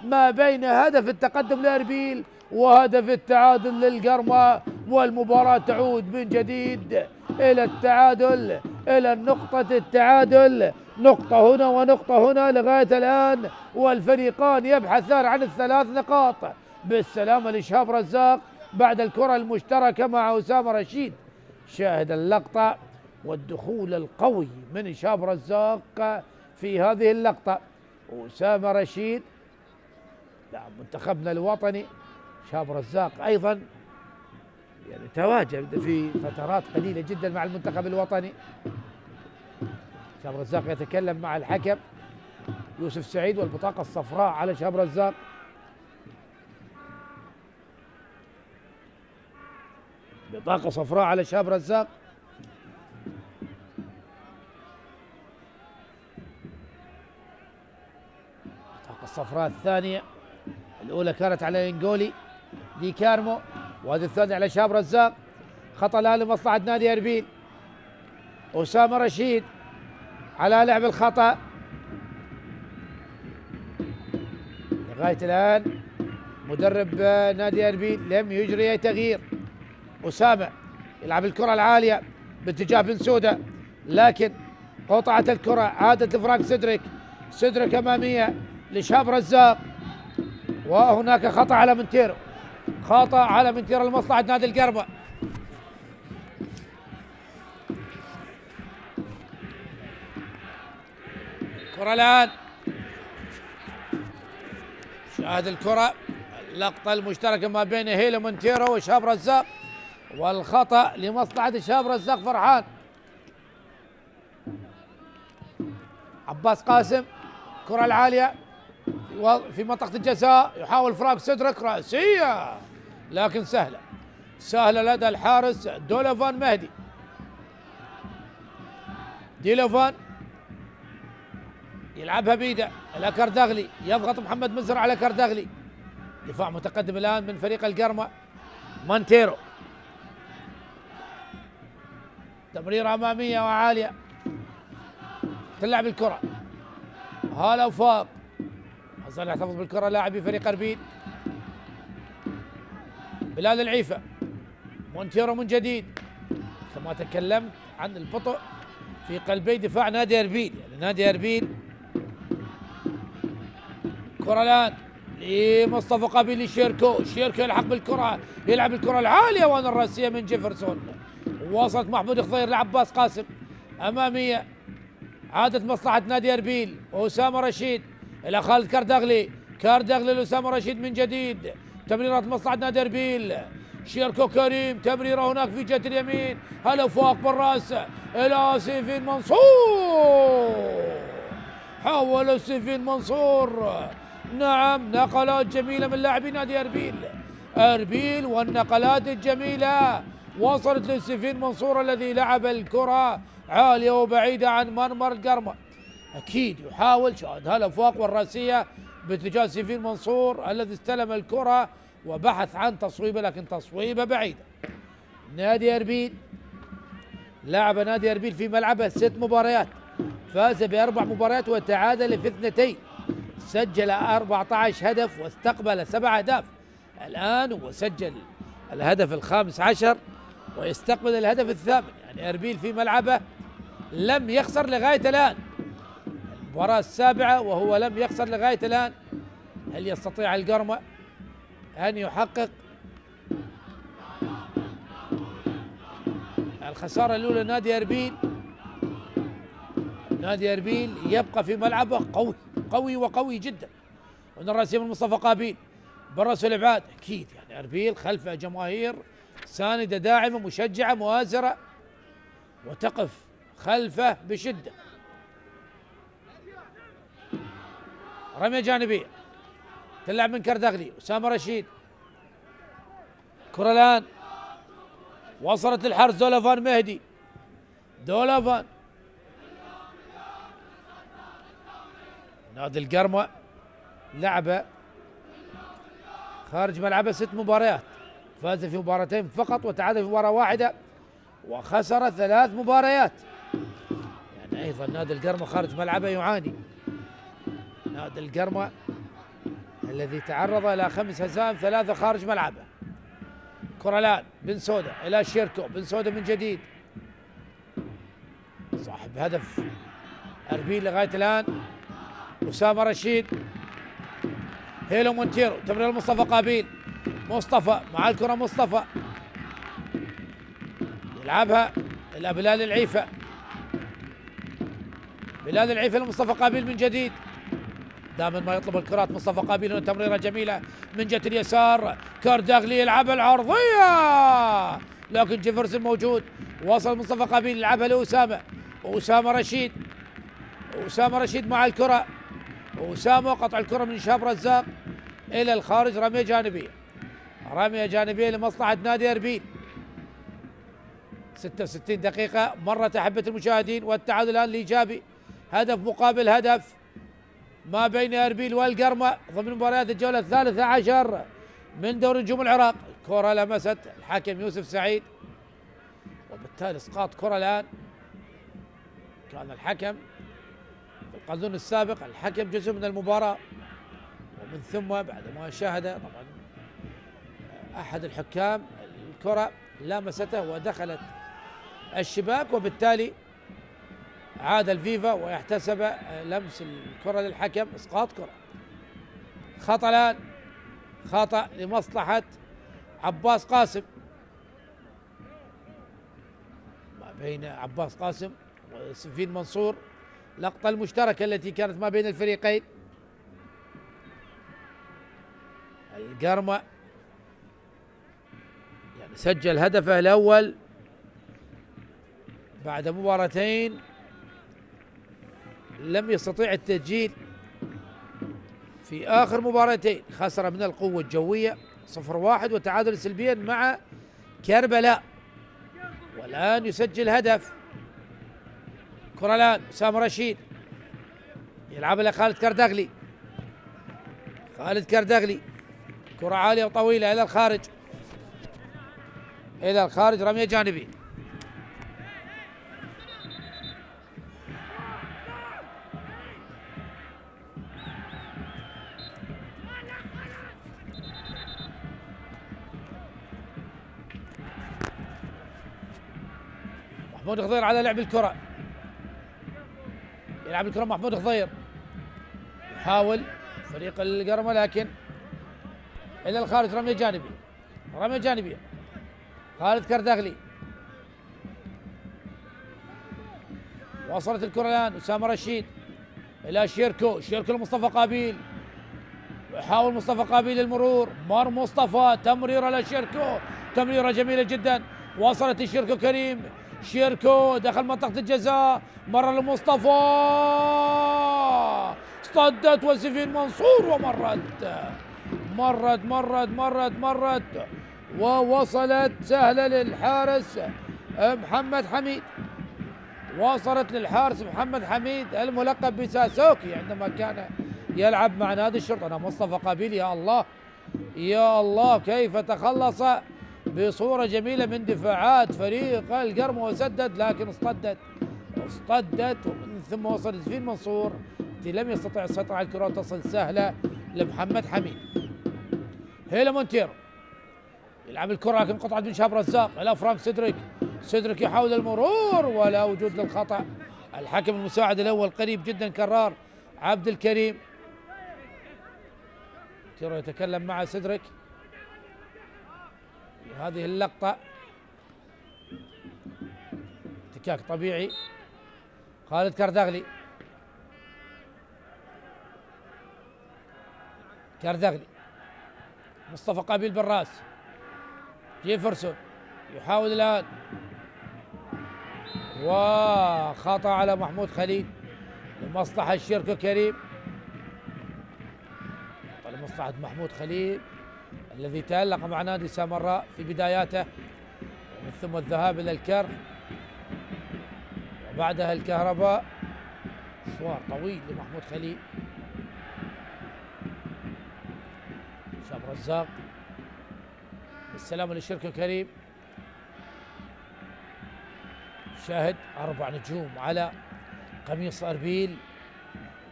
S1: ما بين هدف التقدم لأربيل وهدف التعادل للقرمة، والمباراة تعود من جديد إلى التعادل، إلى نقطة التعادل، نقطة هنا ونقطة هنا لغاية الآن، والفريقان يبحثان عن ال3 نقاط. بالسلامة لشهاب رزاق بعد الكرة المشتركة مع أسامة رشيد. شاهد اللقطة والدخول القوي من شهاب رزاق في هذه اللقطة. أسامة رشيد منتخبنا الوطني، شهاب رزاق أيضا يعني تواجد في فترات قليلة جدا مع المنتخب الوطني. شهاب رزاق يتكلم مع الحكم يوسف سعيد، والبطاقة الصفراء على شهاب رزاق. بطاقة صفراء على شهاب رزاق. البطاقة الصفراء الثانية، الأولى كانت على إنجولي دي كارمو، وهذه الثانية على شهاب رزاق. خطأ الآن لمصلحة نادي أربيل. أسامة رشيد على لعب الخطأ. لغاية الآن مدرب نادي أربيل لم يجري أي تغيير. أسامة يلعب الكرة العالية باتجاه بن سودة، لكن قطعت الكرة، عادت لفرانك سيدريك أمامية لشهاب رزاق، وهناك خطأ على منتيرو لمصلحة نادي القرمة. الكرة الآن، شاهد الكرة، اللقطة المشتركة ما بين هيلو مونتيرو وشهاب رزاق، والخطأ لمصلحة شهاب رزاق فرحان. عباس قاسم، كرة العالية في منطقة الجزاء، يحاول فرانك سيدريك رأسية لكن سهلة لدى الحارس دولوفان مهدي. ديلوفان يلعبها بيده إلى كردغلي، يضغط محمد مزر على كردغلي. دفاع متقدم الآن من فريق القرمة. مونتيرو، تمريرة أمامية وعالية، تلعب الكرة، هلا وفاق، ما زال يحتفظ بالكرة لاعبي فريق أربيل. بلال العيفة، مونتيرو من جديد، كما تكلمت عن البطء في قلبي دفاع نادي أربيل. يعني نادي أربيل، كرة الآن لمصطفى قابيلي، شيركو يلحق بالكرة، يلعب الكرة العالية وانا الراسية من جيفرسون، وصلت محمود خضير لعباس قاسم أمامية، عادت مصلحة نادي أربيل. وأسامة رشيد إلى خالد كردغلي لأسامة رشيد من جديد، تمريرات مصلحة نادي أربيل. شيركو كريم، تمريره هناك في جهة اليمين، هلا فوق بالراس الى سيفين منصور. حاول سيفين منصور، نعم نقلات جميلة من لاعبي نادي أربيل والنقلات الجميلة وصلت لسيفين منصور الذي لعب الكرة عالية وبعيدة عن مرمى القرمة. أكيد يحاول، شاهد هلا فوق والراسية باتجاه سيفين منصور الذي استلم الكرة وبحث عن تصويبة، لكن تصويبة بعيدة. نادي أربيل، لعب نادي أربيل في ملعبه 6 مباريات، فاز ب4 مباريات وتعادل في 2، سجل 14 هدف واستقبل 7 أهداف. الآن هو سجل الهدف ال15 ويستقبل الهدف ال8. يعني أربيل في ملعبه لم يخسر لغاية الآن، المباراة ال7 وهو لم يخسر لغاية الآن. هل يستطيع القرمة أن يحقق الخسارة الأولى؟ نادي أربيل، نادي أربيل يبقى في ملعبه قوي وقوي جدا. ونرى من مصطفى قابيل بالراس والابعاد. اكيد يعني أربيل خلفه جماهير ساندة داعمة مشجعة مؤازرة وتقف خلفه بشدة. رمية جانبية تلعب من كردغلي، أسامة رشيد، كرة الآن وصلت للحارس دولافان مهدي، دولافان. نادي القرمة لعب خارج ملعبه 6 مباريات، فاز في مباراتين فقط وتعادل في مباراة واحدة وخسر 3 مباريات. يعني أيضا نادي القرمة خارج ملعبه يعاني. نادي القرمة الذي تعرض إلى 5 هزائم 3 خارج ملعبه. كرة الآن بن سودة إلى شيركو، بن سودة من جديد صاحب هدف أربيل لغاية الآن، أسامة رشيد، هيلو مونتيرو، تمرير مصطفى قابيل، مصطفى مع الكرة، مصطفى يلعبها إلى بلال العيفة، بلال العيفة لمصطفى قابيل من جديد. دائما ما يطلب الكرات مصطفى قابيل، تمريرة جميلة من جهة اليسار، كارداغلي يلعبها العرضية لكن جيفرسون موجود، وصل مصطفى قابيل يلعبها لأسامة، أسامة رشيد، أسامة رشيد مع الكرة، أسامة قطع الكرة من شاب رزاق إلى الخارج. رمية جانبية، رمية جانبية لمصلحة نادي أربيل. 66 دقيقة مرت أحبة المشاهدين، والتعادل الآن الإيجابي، هدف مقابل هدف ما بين أربيل والقرمة ضمن مباريات الجولة 13 من دوري نجوم العراق. الكرة لمست الحكم يوسف سعيد وبالتالي اسقاط كرة. الآن كان الحكم في القانون السابق الحكم جزء من المباراة، ومن ثم بعد ما شاهد طبعا أحد الحكام الكرة لمسته ودخلت الشباك، وبالتالي عاد الفيفا ويحتسب لمس الكرة للحكم اسقاط كرة. خطأ الآن، خطأ لمصلحة عباس قاسم، ما بين عباس قاسم وسفين منصور، لقطة المشتركة التي كانت ما بين الفريقين. القرمة يعني سجل هدفه الأول بعد مباراتين لم يستطيع التسجيل في آخر مباراتين، خسر من القوة الجوية 0-1 وتعادل سلبيا مع كربلاء، والآن يسجل هدف. كرة الآن أسامة رشيد يلعب إلى خالد كردغلي، خالد كردغلي، كرة عالية وطويلة إلى الخارج، إلى الخارج، رمية جانبية. محمود خضير على لعب الكرة، يلعب الكرة محمود خضير، يحاول فريق القرمة لكن إلى الخارج، رمية جانبية، رمية جانبية. خالد كردغلي، وصلت الكرة الآن أسامة رشيد إلى شيركو، شيركو لمصطفى قابيل، يحاول مصطفى قابيل المرور، مر مصطفى، تمريرة لشيركو، تمريرة جميلة جدا، وصلت الشيركو كريم، شيركو دخل منطقة الجزاء، مرة لمصطفى، اصطدت وسفين منصور ومرت ووصلت سهلة للحارس محمد حميد، وصلت للحارس محمد حميد الملقب بساسوكي عندما كان يلعب مع نادي الشرطة. أنا مصطفى قابيل، يا الله يا الله كيف تخلص بصورة جميلة من دفاعات فريق القرمة وسدد، لكن اصطدت ومن ثم وصل سفين منصور التي لم يستطع السيطرة على الكرة وتصل سهلة لمحمد حميد. هيلا مونتيرو يلعب الكرة لكن قطعت من شهاب رزاق إلى فرانك سيدريك يحاول المرور ولا وجود للخطأ. الحكم المساعد الأول قريب جدا كرار عبد الكريم يتكلم مع سيدريك في هذه اللقطة. احتكاك طبيعي. خالد كردغلي مصطفى قابيل بالراس، جيفرسون يحاول الآن وخطأ على محمود خليل لمصلحة الشيركو كريم، لمصلحة محمود خليل الذي تألق مع نادي سامراء في بداياته، ومن ثم الذهاب إلى الكرخ وبعدها الكهرباء. مشوار طويل لمحمود خليل. شاب رزاق بالسلامة للشيركو كريم. شاهد 4 نجوم على قميص أربيل،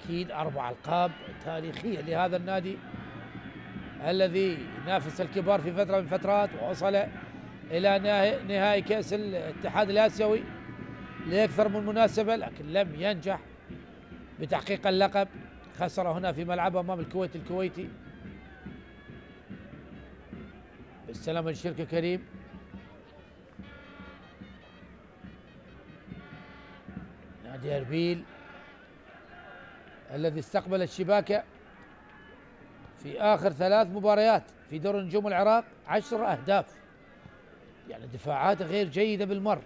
S1: أكيد 4 ألقاب تاريخية لهذا النادي الذي نافس الكبار في فترة من فترات ووصل إلى نهائي كأس الاتحاد الآسيوي لأكثر من مناسبة، لكن لم ينجح بتحقيق اللقب. خسر هنا في ملعبه أمام الكويتي. بالسلامة للشيركو كريم. نادي أربيل الذي استقبل الشباكة في آخر 3 مباريات في دوري نجوم العراق 10 أهداف، يعني دفاعات غير جيدة بالمر.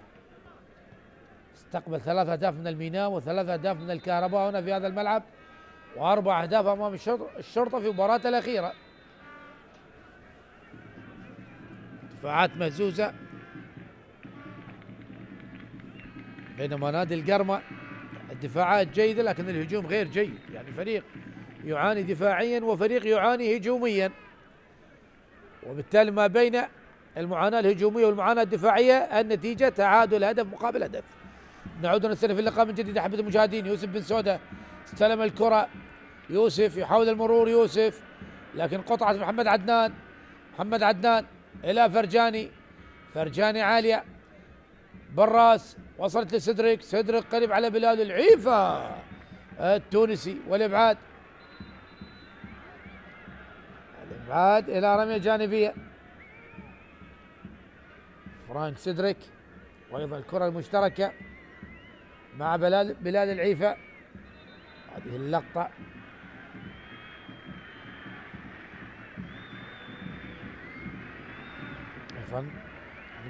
S1: استقبل 3 أهداف من الميناء و3 أهداف من الكهرباء هنا في هذا الملعب، و4 أهداف أمام الشرطة في مباراته الأخيرة. دفاعات مهزوزة، بينما نادي القرمة الدفاعات جيدة لكن الهجوم غير جيد، يعني فريق يعاني دفاعيا وفريق يعاني هجوميا، وبالتالي ما بين المعاناة الهجومية والمعاناة الدفاعية النتيجة تعادل هدف مقابل هدف. نعود ونستأنف اللقاء من جديد أحبة المشاهدين. يوسف بن سودة استلم الكرة، يوسف يحاول المرور، يوسف لكن قطعت محمد عدنان إلى فرجاني عالية بالراس، وصلت لسيدريك قريب على بلال العيفة التونسي، والإبعاد إلى رمية جانبية. فرانك سيدريك، وأيضا الكرة المشتركة مع بلال العيفة. هذه اللقطة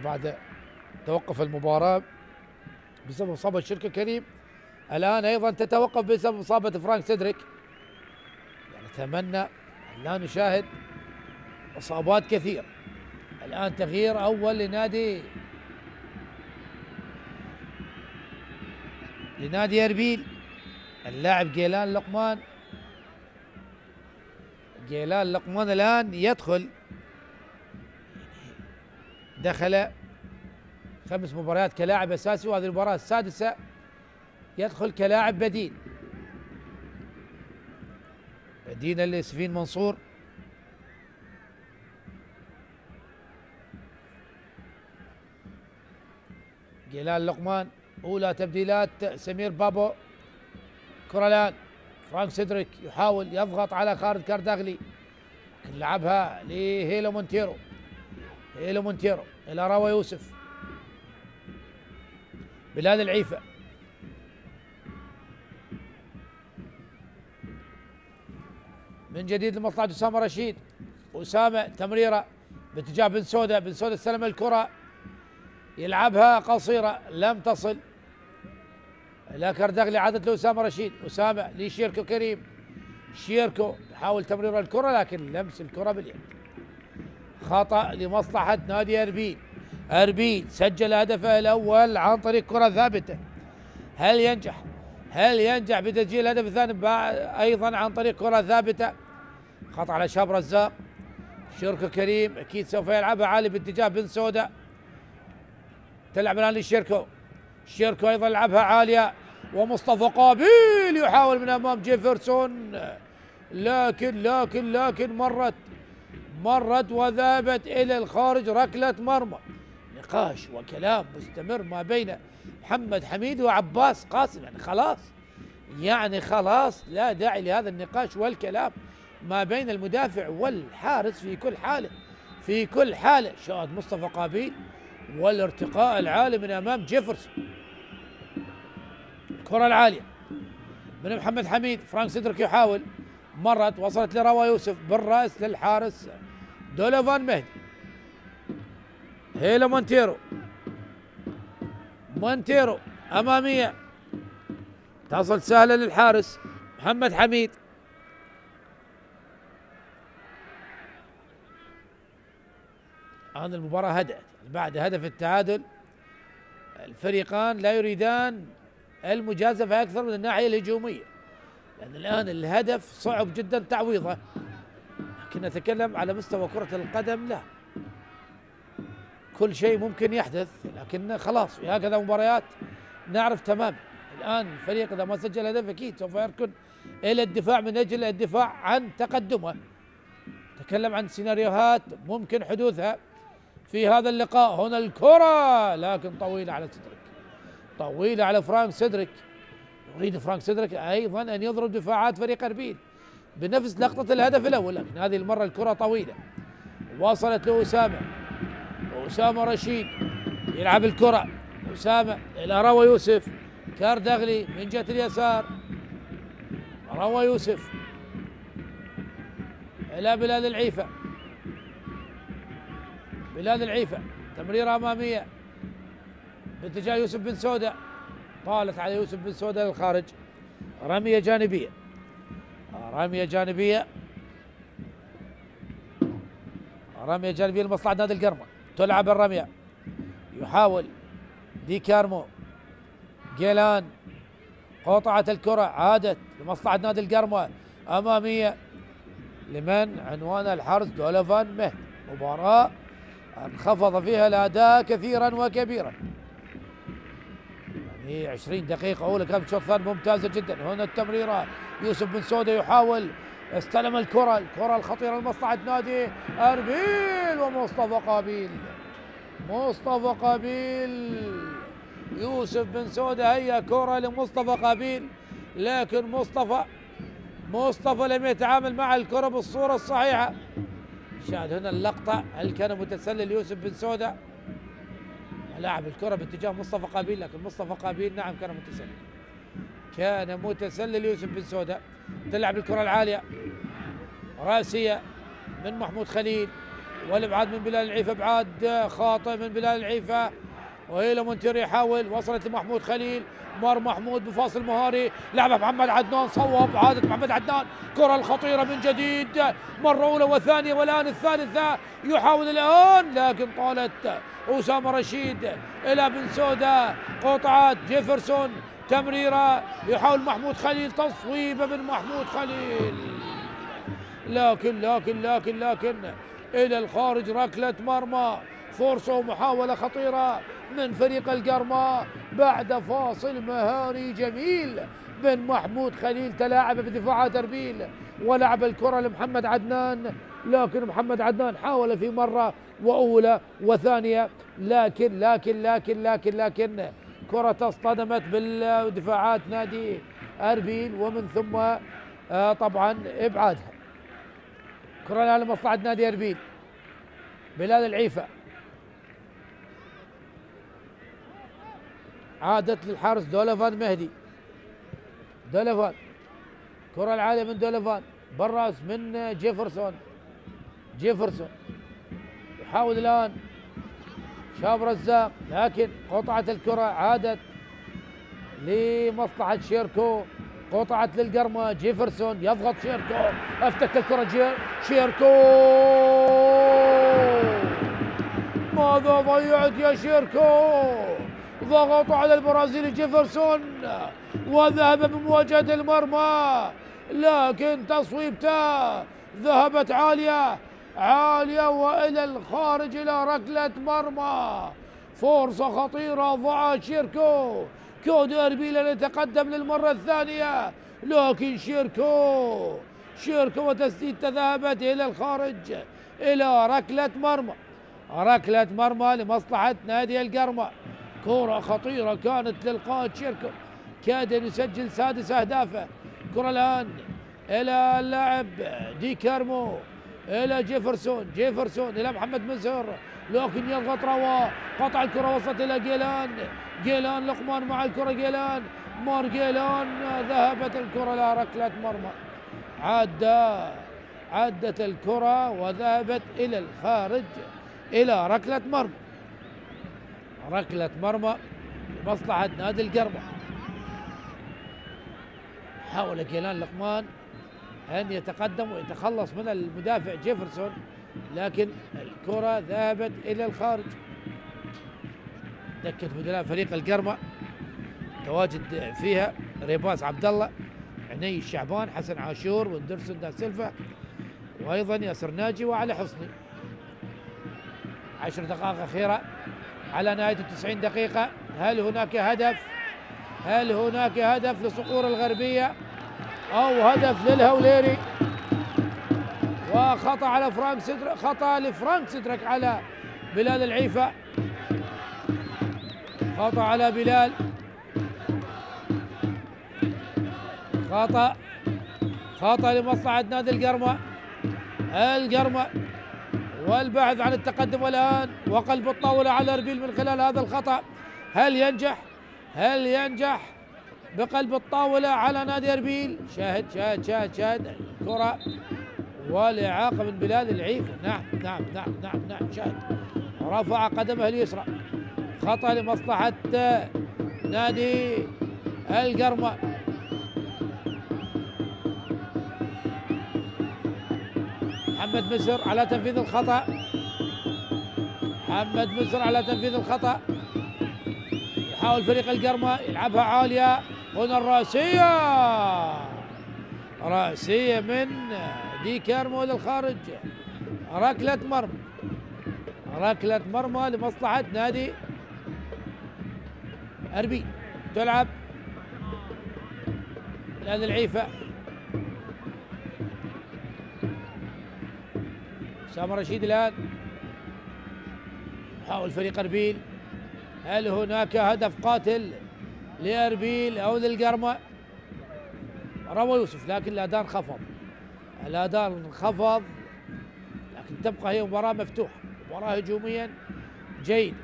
S1: بعد توقف المباراة بسبب إصابة الشيركو كريم، الآن أيضا تتوقف بسبب إصابة فرانك سيدريك. يعني أتمنى أن لا نشاهد إصابات كثير. الآن تغيير أول لنادي أربيل، اللاعب جيلان لقمان الآن يدخل، دخل 5 مباريات كلاعب أساسي، وهذه المباراة السادسة يدخل كلاعب بديل لسفين منصور. جيلان لقمان. أولى تبديلات سمير بابو. كرة الآن فرانك سيدريك يحاول يضغط على خالد كردغلي، لكن لعبها لهيلو مونتيرو إلى راوي يوسف. بلال العيفة من جديد لمصلحة أسامة رشيد. أسامة تمريرة باتجاه بن سودة. بن سودة استلم الكرة يلعبها قصيرة لم تصل إلى كردغلي، عادت لأسامة رشيد. أسامة لشيركو كريم. شيركو يحاول تمرير الكرة لكن لمس الكرة باليد. خطأ لمصلحة نادي أربيل. أربيل سجل هدفه الأول عن طريق كرة ثابتة. هل ينجح؟ هل ينجح بتسجيل الهدف الثاني أيضا عن طريق كرة ثابتة؟ خطأ على شاب رزاق. شيركو كريم أكيد سوف يلعبها عالي باتجاه بن سودة. تلعب الآن لشيركو. شيركو أيضا يلعبها عالية ومصطفى قابيل يحاول من أمام جيفرسون لكن مرت وذهبت إلى الخارج. ركلة مرمى. نقاش وكلام مستمر ما بين محمد حميد وعباس قاسم. يعني خلاص لا داعي لهذا النقاش والكلام ما بين المدافع والحارس في كل حالة. شاهد مصطفى قابيل والارتقاء العالي من أمام جيفرسون. الكرة العالية من محمد حميد. فرانك سيدريك يحاول، مرت وصلت لروا يوسف بالرأس للحارس دولوفان مهدي. هيلا مونتيرو أمامية تصل سهلة للحارس محمد حميد. الآن المباراة هدأت بعد هدف التعادل. الفريقان لا يريدان المجازفة أكثر من الناحية الهجومية، لأن الآن الهدف صعب جدا تعويضه. لكن نتكلم على مستوى كرة القدم لا، كل شيء ممكن يحدث، لكن خلاص في هكذا مباريات نعرف تماما. الآن الفريق إذا ما سجل هدف أكيد سوف يركن إلى الدفاع من أجل الدفاع عن تقدمه. نتكلم عن سيناريوهات ممكن حدوثها في هذا اللقاء. هنا الكرة لكن طويلة على سيدريك، طويلة على فرانك سيدريك. يريد فرانك سيدريك أيضا أن يضرب دفاعات فريق أربيل بنفس لقطة الهدف الأول، لكن هذه المرة الكرة طويلة وصلت لأسامة رشيد. يلعب الكرة أسامة إلى روا يوسف. كاردغلي من جهة اليسار. روا يوسف إلى بلال العيفة. تمريرة أمامية باتجاه يوسف بن سودة. طالت على يوسف بن سودة للخارج. رمية جانبية لمصلحة نادي القرمة. تلعب الرمية. يحاول دي كارمو. جيلان قطعت الكرة، عادت لمصلحة نادي القرمة. أمامية لمن عنوان الحارس دولوفان مهدي. مباراة انخفض فيها الأداء كثيرا وكبيرا. يعني 20 دقيقة أولى كانت الشوط الثاني ممتازة جدا. هنا التمريرة يوسف بن سودة يحاول، استلم الكرة الخطيرة لمصلحة نادي أربيل ومصطفى قابيل. يوسف بن سودة هي كرة لمصطفى قابيل، لكن مصطفى لم يتعامل مع الكرة بالصورة الصحيحة. شاهد هنا اللقطة، هل كان متسلل يوسف بن سودة؟ لاعب الكرة باتجاه مصطفى قابيل، لكن مصطفى قابيل نعم كان متسلل يوسف بن سودة. تلعب الكرة العالية راسية من محمود خليل، والابعاد من بلال العيفة، ابعاد خاطئ من بلال العيفة. وهيلا مونتيرو يحاول، وصلت لمحمود خليل. مر محمود بفاصل مهاري، لعبها محمد عدنان، صوب، عادت محمد عدنان. كرة الخطيرة من جديد، مرة أولى وثانية والآن الثالثة. يحاول الآن لكن طالت أسامة رشيد إلى بن سودة. قطعت جيفرسون، تمريرة يحاول محمود خليل، تصويبة من محمود خليل، لكن إلى الخارج. ركلة مرمى، فرصة ومحاولة خطيرة من فريق القرمة بعد فاصل مهاري جميل من محمود خليل. تلاعب بدفاعات أربيل ولعب الكرة لمحمد عدنان، لكن محمد عدنان حاول في مرة وأولى وثانية، لكن كرة اصطدمت بالدفاعات نادي أربيل، ومن ثم طبعا إبعادها. كرة على مصلحة نادي أربيل. بلال العيفة عادت للحارس دولوفان مهدي. كرة العالية من دولوفان، بالراس من جيفرسون. يحاول الآن شاب رزاق، لكن قطعة الكرة عادت لمصلحة شيركو، قطعت للقرمة. جيفرسون يضغط شيركو، افتك الكرة شيركو، ماذا ضيعت يا شيركو؟ ضغط على البرازيلي جيفرسون وذهب بمواجهة المرمى، لكن تصويبته ذهبت عالية وإلى الخارج إلى ركلة مرمى. فرصة خطيرة ضاعت شيركو، كود أربيل أن يتقدم للمرة الثانية، لكن شيركو وتسديدته ذهبت إلى الخارج إلى ركلة مرمى لمصلحة نادي القرمة. كرة خطيرة كانت للقائد شيركو، كاد أن يسجل سادس أهدافه. كرة الآن إلى اللاعب دي كارمو، إلى جيفرسون إلى محمد مزهر، لكن يضغط روا، قطع الكرة وصلت إلى جيلان لقمان مع الكرة، جيلان ذهبت الكرة إلى ركلة مرمى. عدت الكرة وذهبت إلى الخارج إلى ركلة مرمى لمصلحة نادي القرمة. حاول جيلان لقمان أن يتقدم ويتخلص من المدافع جيفرسون، لكن الكرة ذهبت إلى الخارج. دكة بدلاء فريق القرمة تواجد فيها ريباس عبد الله، عني الشعبان، حسن عاشور، وندرسون دا سيلفا، وأيضا ياسر ناجي وعلي حصني. 10 دقائق أخيرة على نهاية 90 دقيقة. هل هناك هدف لصقور الغربية أو هدف للهوليري؟ وخطأ على لفرانك سدرك على بلال العيفة، خطأ على بلال، خطأ لمصلحة نادي القرمة والبحث عن التقدم الآن، وقلب الطاولة على أربيل من خلال هذا الخطأ. هل ينجح بقلب الطاولة على نادي أربيل؟ شاهد كرة والإعاقة من بلال العيفة. نعم شاهد، رفع قدمه اليسرى، خطأ لمصلحة نادي القرمة. محمد مزهر على تنفيذ الخطأ، يحاول فريق القرمة يلعبها عالية، هنا رأسية من دي كارمو للخارج، ركلة مرمى لمصلحة نادي أربيل. تلعب نادي العيفة، أسامة رشيد الآن يحاول فريق أربيل. هل هناك هدف قاتل لأربيل أو للقرمة؟ روى يوسف، لكن الأذان انخفض، لكن تبقى هي مباراة مفتوحة، مباراة هجوميا جيد.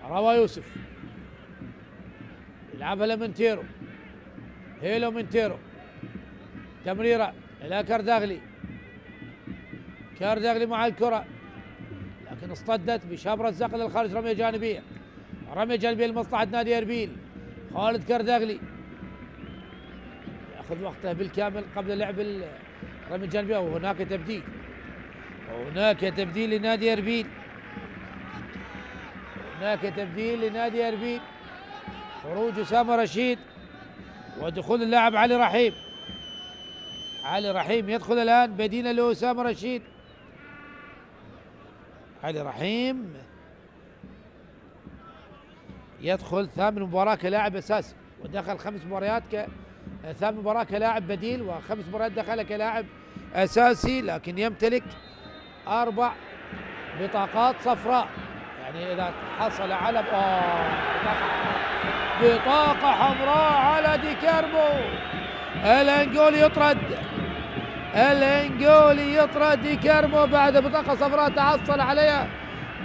S1: روى يوسف يلعبها لمنتيرو، هيلو منتيرو، تمريرة إلى كارداغلي مع الكرة، لكن اصطدت بشاب رزاق للخارج. رمية جانبية لمصلحة نادي أربيل. خالد كارداغلي يأخذ وقته بالكامل قبل لعب الرمية الجانبية، وهناك تبديل لنادي أربيل. خروج أسامة رشيد ودخول اللاعب علي رحيم يدخل الآن بديلا لأسامة رشيد. علي رحيم يدخل ثامن مباراة كلاعب أساسي، ودخل 5 مباريات ثامن مباراة كلاعب بديل، و5 مباريات دخل كلاعب أساسي، لكن يمتلك 4 بطاقات صفراء. يعني إذا حصل على بطاقة حمراء على دي كارمو، الانجولي يطرد دي كارمو بعد بطاقة صفراء تحصل عليها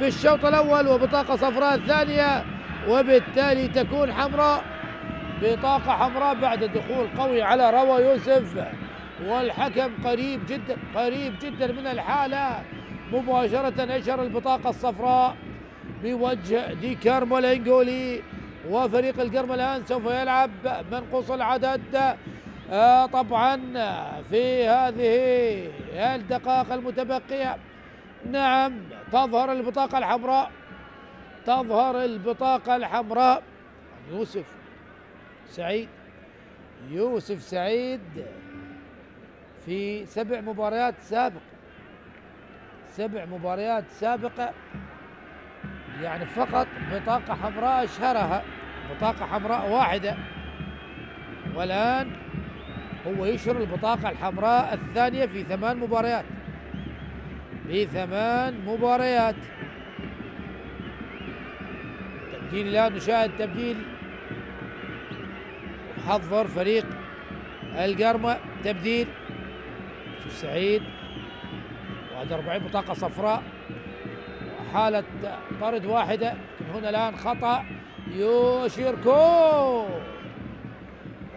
S1: بالشوط الأول، وبطاقة صفراء الثانية، وبالتالي تكون حمراء، بطاقة حمراء بعد دخول قوي على روى يوسف. والحكم قريب جدا من الحالة، مباشرة نشر البطاقة الصفراء بوجه دي كارمو الانجولي. وفريق القرم الآن سوف يلعب منقوص العدد طبعا في هذه الدقائق المتبقية. نعم تظهر البطاقة الحمراء، تظهر البطاقة الحمراء. يوسف سعيد في 7 مباريات سابقة، 7 مباريات سابقة، يعني فقط بطاقة حمراء اشهرها، بطاقة حمراء واحدة، والآن هو يشهر البطاقة الحمراء الثانية في 8 مباريات، في 8 مباريات. تبديل الآن، نشاهد تبديل، حضر فريق القرمة تبديل. يوسف سعيد 41 بطاقة صفراء وحالة طرد واحدة. لكن هنا الآن خطأ يوشيركو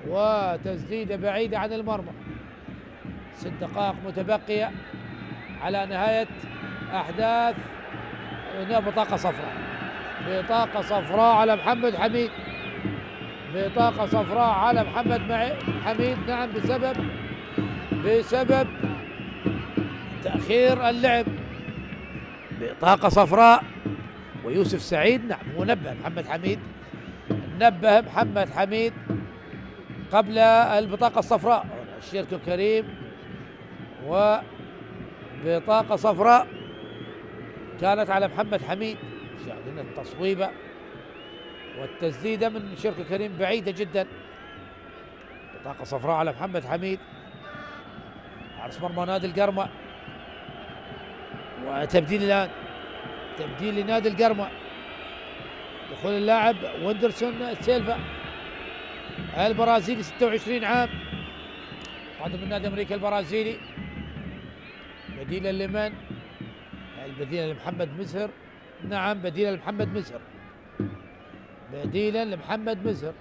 S1: وتسديدة بعيدة عن المرمى. 6 دقائق متبقية على نهاية أحداث. هنا بطاقة صفراء، بطاقة صفراء على محمد حميد، بطاقة صفراء على محمد حميد. نعم بسبب تأخير اللعب، بطاقة صفراء. ويوسف سعيد نعم ونبه محمد حميد، نبه محمد حميد قبل البطاقة الصفراء. الشيركو كريم وبطاقة صفراء كانت على محمد حميد. شاهدنا التصويبة والتسديدة من شيركو كريم بعيدة جدا. بطاقة صفراء على محمد حميد، حارس مرمى نادي القرمة. وتبديل الآن، تبديل لنادي القرمة، دخول اللاعب وندرسون سيلفا البرازيلي 26 عام، قادم من نادي امريكا البرازيلي. بديلا لمن؟ البديل لمحمد مزهر. نعم بديلا لمحمد مزهر، بديلا لمحمد مزهر.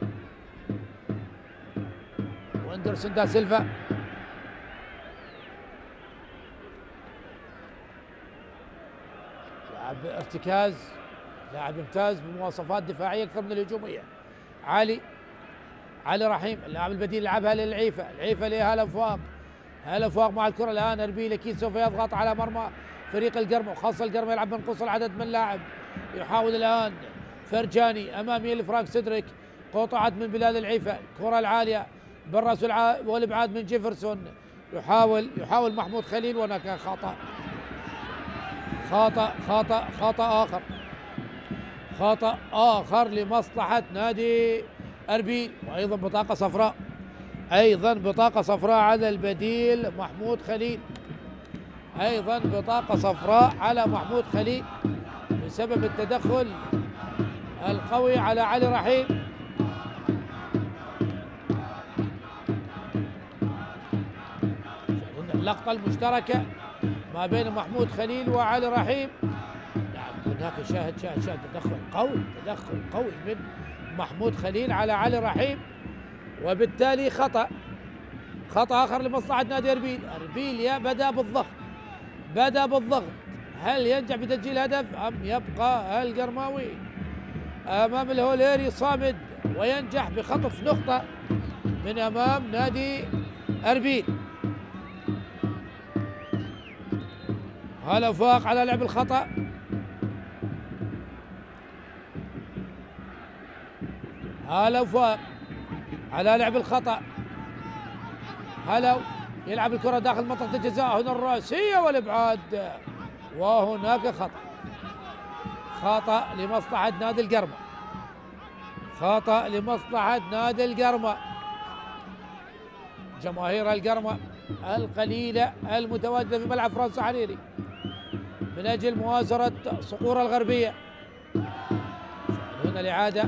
S1: واندرسون دا سيلفا لاعب ارتكاز، لاعب يمتاز بمواصفات دفاعيه اكثر من الهجوميه. علي رحيم اللاعب البديل لعبها للعيفه، العيفه لهلا فواق، هلا فواق مع الكره الان. اربيل اكيد سوف يضغط على مرمى فريق القرمه، وخاصه القرمه يلعب منقوص العدد من لاعب. يحاول الان فرجاني امامي لفرانك سيدريك، قطعت من بلال العيفه، الكره العاليه بالراس والابعاد من جيفرسون. يحاول محمود خليل، وهناك خطأ آخر لمصلحة نادي أربيل. وأيضا بطاقة صفراء، أيضا بطاقة صفراء على البديل محمود خليل، أيضا بطاقة صفراء على محمود خليل بسبب التدخل القوي على علي رحيم. اللقطة المشتركة ما بين محمود خليل وعلي رحيم. هناك شاهد تدخل قوي من محمود خليل على علي رحيم، وبالتالي خطأ آخر لمصلحة نادي أربيل بدأ بالضغط. هل ينجح بتسجيل هدف أم يبقى القرماوي أمام الهوليري صامد وينجح بخطف نقطة من أمام نادي أربيل؟ هلا فاق على لعب الخطأ، هلا فاق على لعب الخطأ. هلا يلعب الكرة داخل منطقة الجزاء، هنا الرأسية والإبعاد، وهناك خطأ لمصلحة نادي القرمة، خطأ لمصلحة نادي القرمة. جماهير القرمة القليلة المتواجدة في ملعب فرنسا حريري من أجل مؤازرة صقور الغربية. هنا الإعادة،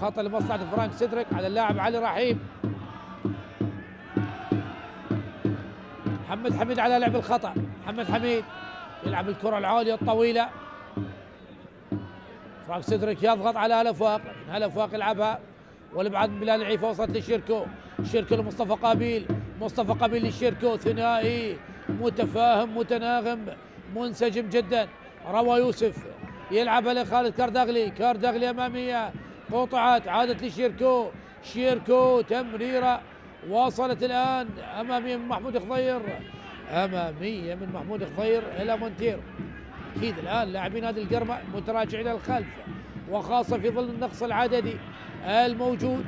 S1: خطأ لمصلحة فرانك سيدريك على اللاعب علي رحيم. محمد حميد على لعب الخطأ، محمد حميد يلعب الكرة العالية الطويلة، فرانك سيدريك يضغط على هلا فواق، لكن هلا فواق يلعبها والابعاد من بلال العيفة، وصلت لشيركو لمصطفى قابيل، مصطفى قابيل للشيركو، ثنائي متفاهم متناغم منسجم جدا. روى يوسف يلعبها لخالد كارداغلي، كارداغلي اماميه قطعت، عادت لشيركو، شيركو تمريره وصلت الان اماميه من محمود خضير، اماميه من محمود خضير الى مونتيرو. اكيد الان لاعبين نادي القرمه متراجعين الخلف، وخاصه في ظل النقص العددي الموجود.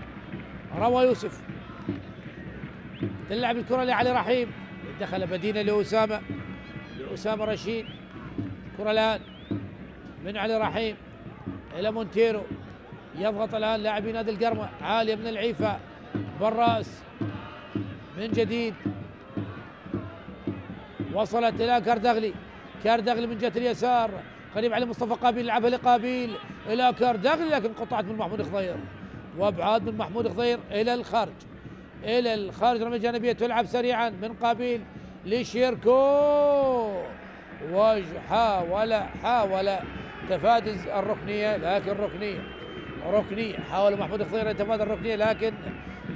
S1: روى يوسف تلعب الكره لعلي رحيم، دخل بدينا لأسامة رشيد. كرة الآن من علي رحيم إلى مونتيرو، يضغط الآن لاعبي نادي القرمة، عالية من العيفة بالرأس من جديد، وصلت إلى كارداغلي، كارداغلي من جهة اليسار قريب على مصطفى قابيل، لعبها لقابيل إلى كارداغلي، لكن قطعت من محمود خضير، وابعاد من محمود خضير إلى الخارج، إلى الخارج. رمية جانبية تلعب سريعا من قابيل لشيركو، حاول تفادي الركنية، لكن ركنية حاول محمود خضير يتفادى الركنية، لكن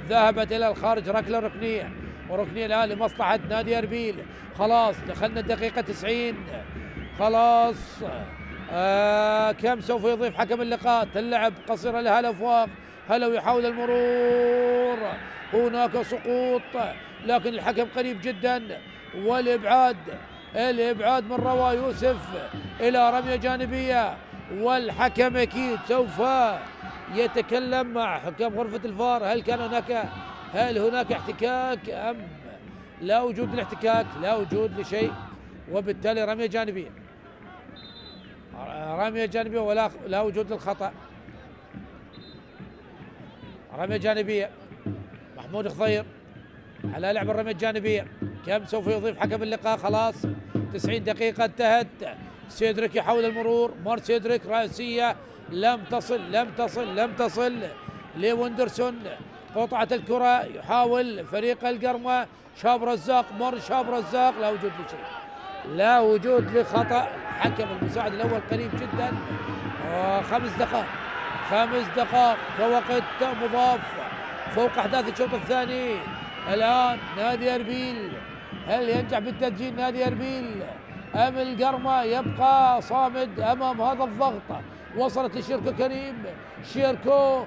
S1: ذهبت إلى الخارج. ركلة ركنية، وركنية الآن لمصلحة نادي أربيل. خلاص دخلنا الدقيقة 90، خلاص كم سوف يضيف حكم اللقاء؟ تلعب قصيرة لهلا فواق، هلا يحاول المرور، هناك سقوط لكن الحكم قريب جدا، والإبعاد من روى يوسف إلى رمية جانبية، والحكم أكيد سوف يتكلم مع حكام غرفة الفار. هل هناك احتكاك أم لا وجود الاحتكاك؟ لا وجود لشيء، وبالتالي رمية جانبية ولا وجود للخطأ. رمية جانبية محمود خضير على لعب الرمية الجانبية، كم سوف يضيف حكم اللقاء؟ خلاص 90 دقيقة انتهت. سيدريك يحاول المرور، مر سيدريك رأسية لم تصل لوندرسون، قطعة الكرة يحاول فريق القرمة، شاب رزاق، مر شاب رزاق، لا وجود لخطأ. حكم المساعد الأول قريب جدا، 5 دقائق كوقت مضاف فوق أحداث الشوط الثاني. الآن نادي أربيل، هل ينجح بالتسجيل نادي أربيل أم القرمة يبقى صامد أمام هذا الضغط؟ وصلت لشيركو كريم، شيركو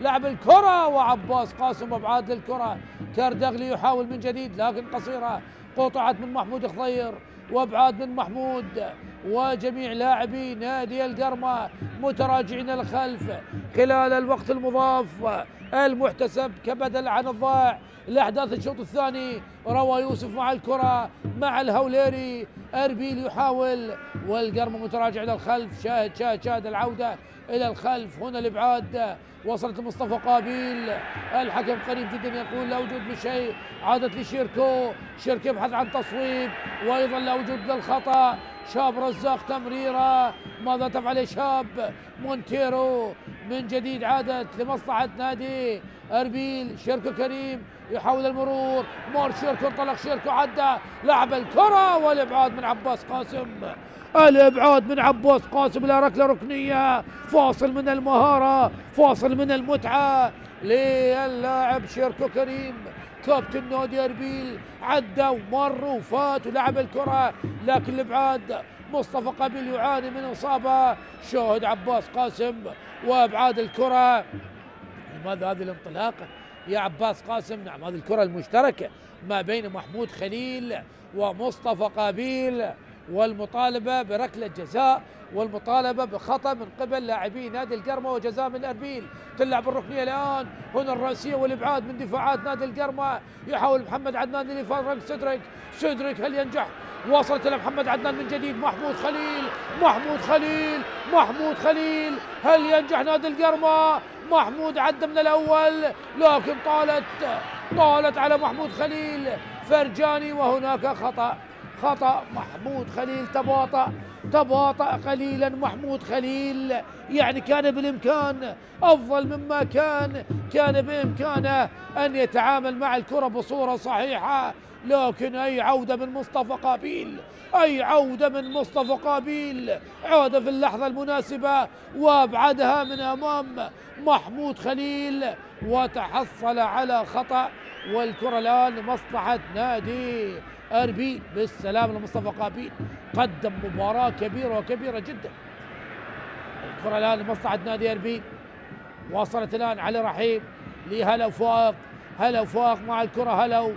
S1: لعب الكرة، وعباس قاسم أبعاد للكرة. كارداغلي يحاول من جديد لكن قصيرة، قطعت من محمود خضير، وابعاد من محمود، وجميع لاعبي نادي القرمة متراجعين الخلف خلال الوقت المضاف المحتسب كبدل عن الضائع لأحداث الشوط الثاني. روى يوسف مع الكرة مع الهوليري، أربيل يحاول والقرمة متراجع إلى الخلف. شاهد العودة إلى الخلف، هنا الإبعاد وصلت لمصطفى قابيل، الحكم قريب جدا يقول لا وجود لشيء، عادت لشيركو، يبحث عن تصويب وأيضا لا وجود للخطأ. شاب رزاق تمريرة، ماذا تفعل يا شاب؟ مونتيرو من جديد عادت لمصلحة نادي أربيل. شيركو كريم يحاول المرور، مار شيركو، انطلق شيركو، عدى، لعب الكرة، والإبعاد من عباس قاسم، إلى ركلة ركنية. فاصل من المهارة، فاصل من المتعة للاعب شيركو كريم كابتن نادي أربيل، عدى ومر وفات ولعب الكرة، لكن الإبعاد مصطفى قابيل يعاني من إصابة. شاهد عباس قاسم وأبعاد الكرة. لماذا هذه الانطلاقة يا عباس قاسم؟ نعم، هذه الكرة المشتركة ما بين محمود خليل ومصطفى قابيل، والمطالبة بركلة جزاء، والمطالبة بخطأ من قبل لاعبي نادي القرمة وجزاء من أربيل. تلعب الركنية الآن، هنا الرأسية والإبعاد من دفاعات نادي القرمة. يحاول محمد عدنان لفرق سيدريك، هل ينجح؟ وصلت إلى محمد عدنان من جديد، محمود خليل، هل ينجح نادي القرمة؟ محمود عدى من الأول لكن طالت على محمود خليل فرجاني، وهناك خطأ. محمود خليل تباطأ قليلا. محمود خليل يعني كان بالإمكان أفضل مما كان بإمكانه أن يتعامل مع الكرة بصورة صحيحة، لكن أي عودة من مصطفى قابيل، عاد في اللحظة المناسبة وأبعدها من أمام محمود خليل، وتحصل على خطأ والكرة الآن لمصلحة نادي أربيل. بالسلام لمصطفى قابيل، قدم مباراة كبيرة وكبيرة جدا. الكرة الآن لمصلحة نادي أربيل، وصلت الآن علي رحيم لهلا فواق. هلا فواق مع الكرة، هلا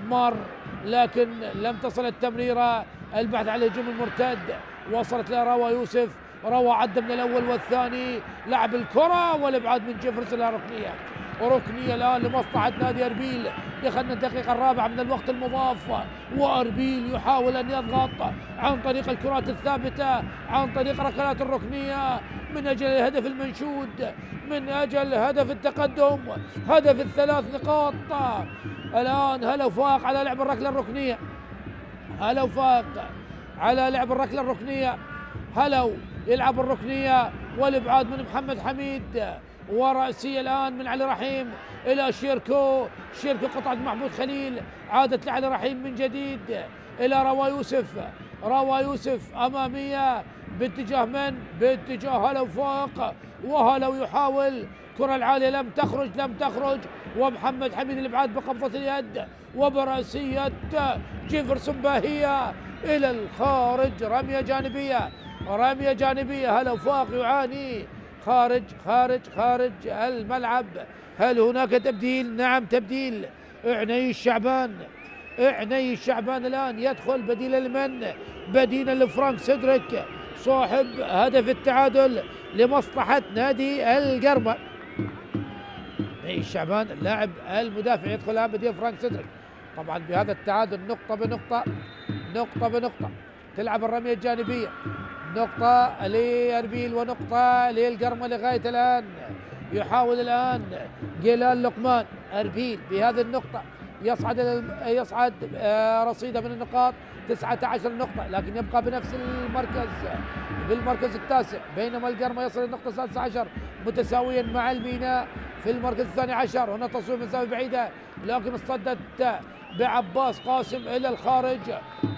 S1: مر لكن لم تصل التمريرة. البحث عن الهجوم المرتد، وصلت لروى يوسف. روى عدى من الأول والثاني، لعب الكرة والإبعاد من جيفرز إلى ركنية. وركنية الآن لمصلحة نادي أربيل. دخلنا الدقيقة الرابعة من الوقت المضاف، وأربيل يحاول أن يضغط عن طريق الكرات الثابتة، عن طريق ركلات الركنية، من أجل الهدف المنشود، من أجل هدف التقدم، هدف الثلاث نقاط. الآن هلا فاق على لعب الركلة الركنية، هلا فاق على لعب الركلة الركنية. هلو يلعب الركنية والإبعاد من محمد حميد، ورأسية الآن من علي رحيم إلى شيركو. شيركو قطعة محمود خليل، عادت لعلي رحيم من جديد إلى روى يوسف. روى يوسف أمامية باتجاه من؟ باتجاه هلو فوق، وهلو يحاول كرة العالية لم تخرج، ومحمد حميد الإبعاد بقبضة اليد وبرأسية جيفرسون باهية إلى الخارج. رمية جانبية. هلو فاق يعاني خارج الملعب. هل هناك تبديل؟ نعم تبديل. عني الشعبان الآن يدخل بديلا لمن؟ بديلا لفرانك سيدريك صاحب هدف التعادل لمصلحة نادي القرمة. عني الشعبان اللاعب المدافع يدخل الآن بديل فرانك سيدريك. طبعا بهذا التعادل نقطة بنقطة. تلعب الرمية الجانبية، نقطة لأربيل ونقطة للقرمة لغاية الآن. يحاول الآن جيلان لقمان. أربيل بهذه النقطة يصعد رصيده من النقاط 19 نقطة، لكن يبقى بنفس المركز بالمركز التاسع، بينما القرمة يصل النقطة 16 متساويا مع الميناء في المركز الثاني عشر. هنا تصوير من زاوية بعيدة لكن اصطدت بعباس قاسم إلى الخارج.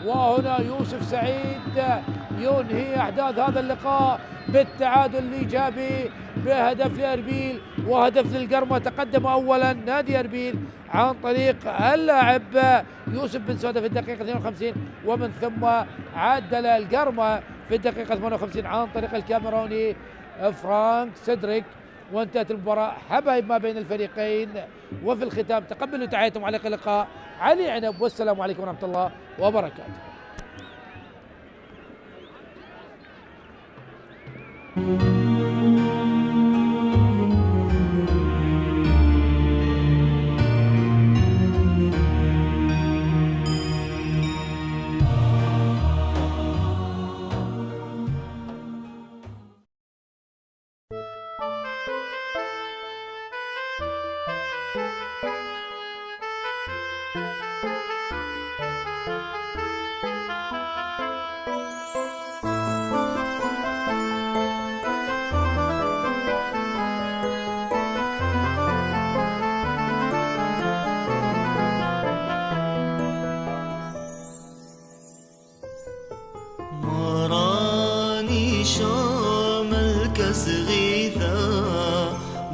S1: وهنا يوسف سعيد ينهي أحداث هذا اللقاء بالتعادل الإيجابي بهدف لأربيل وهدف للقرمة. تقدم أولا نادي أربيل عن طريق اللاعب يوسف بن سودة في الدقيقة 52، ومن ثم عدل القرمة في الدقيقة 58 عن طريق الكاميروني فرانك سيدريك. وانتهت المباراة حبايب ما بين الفريقين. وفي الختام تقبلوا تحياتهم على اللقاء علي عنب، والسلام عليكم ورحمة الله وبركاته.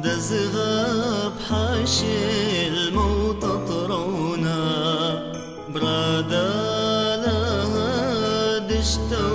S4: دزغب حاشي الموت طرونا برادا لها دشتو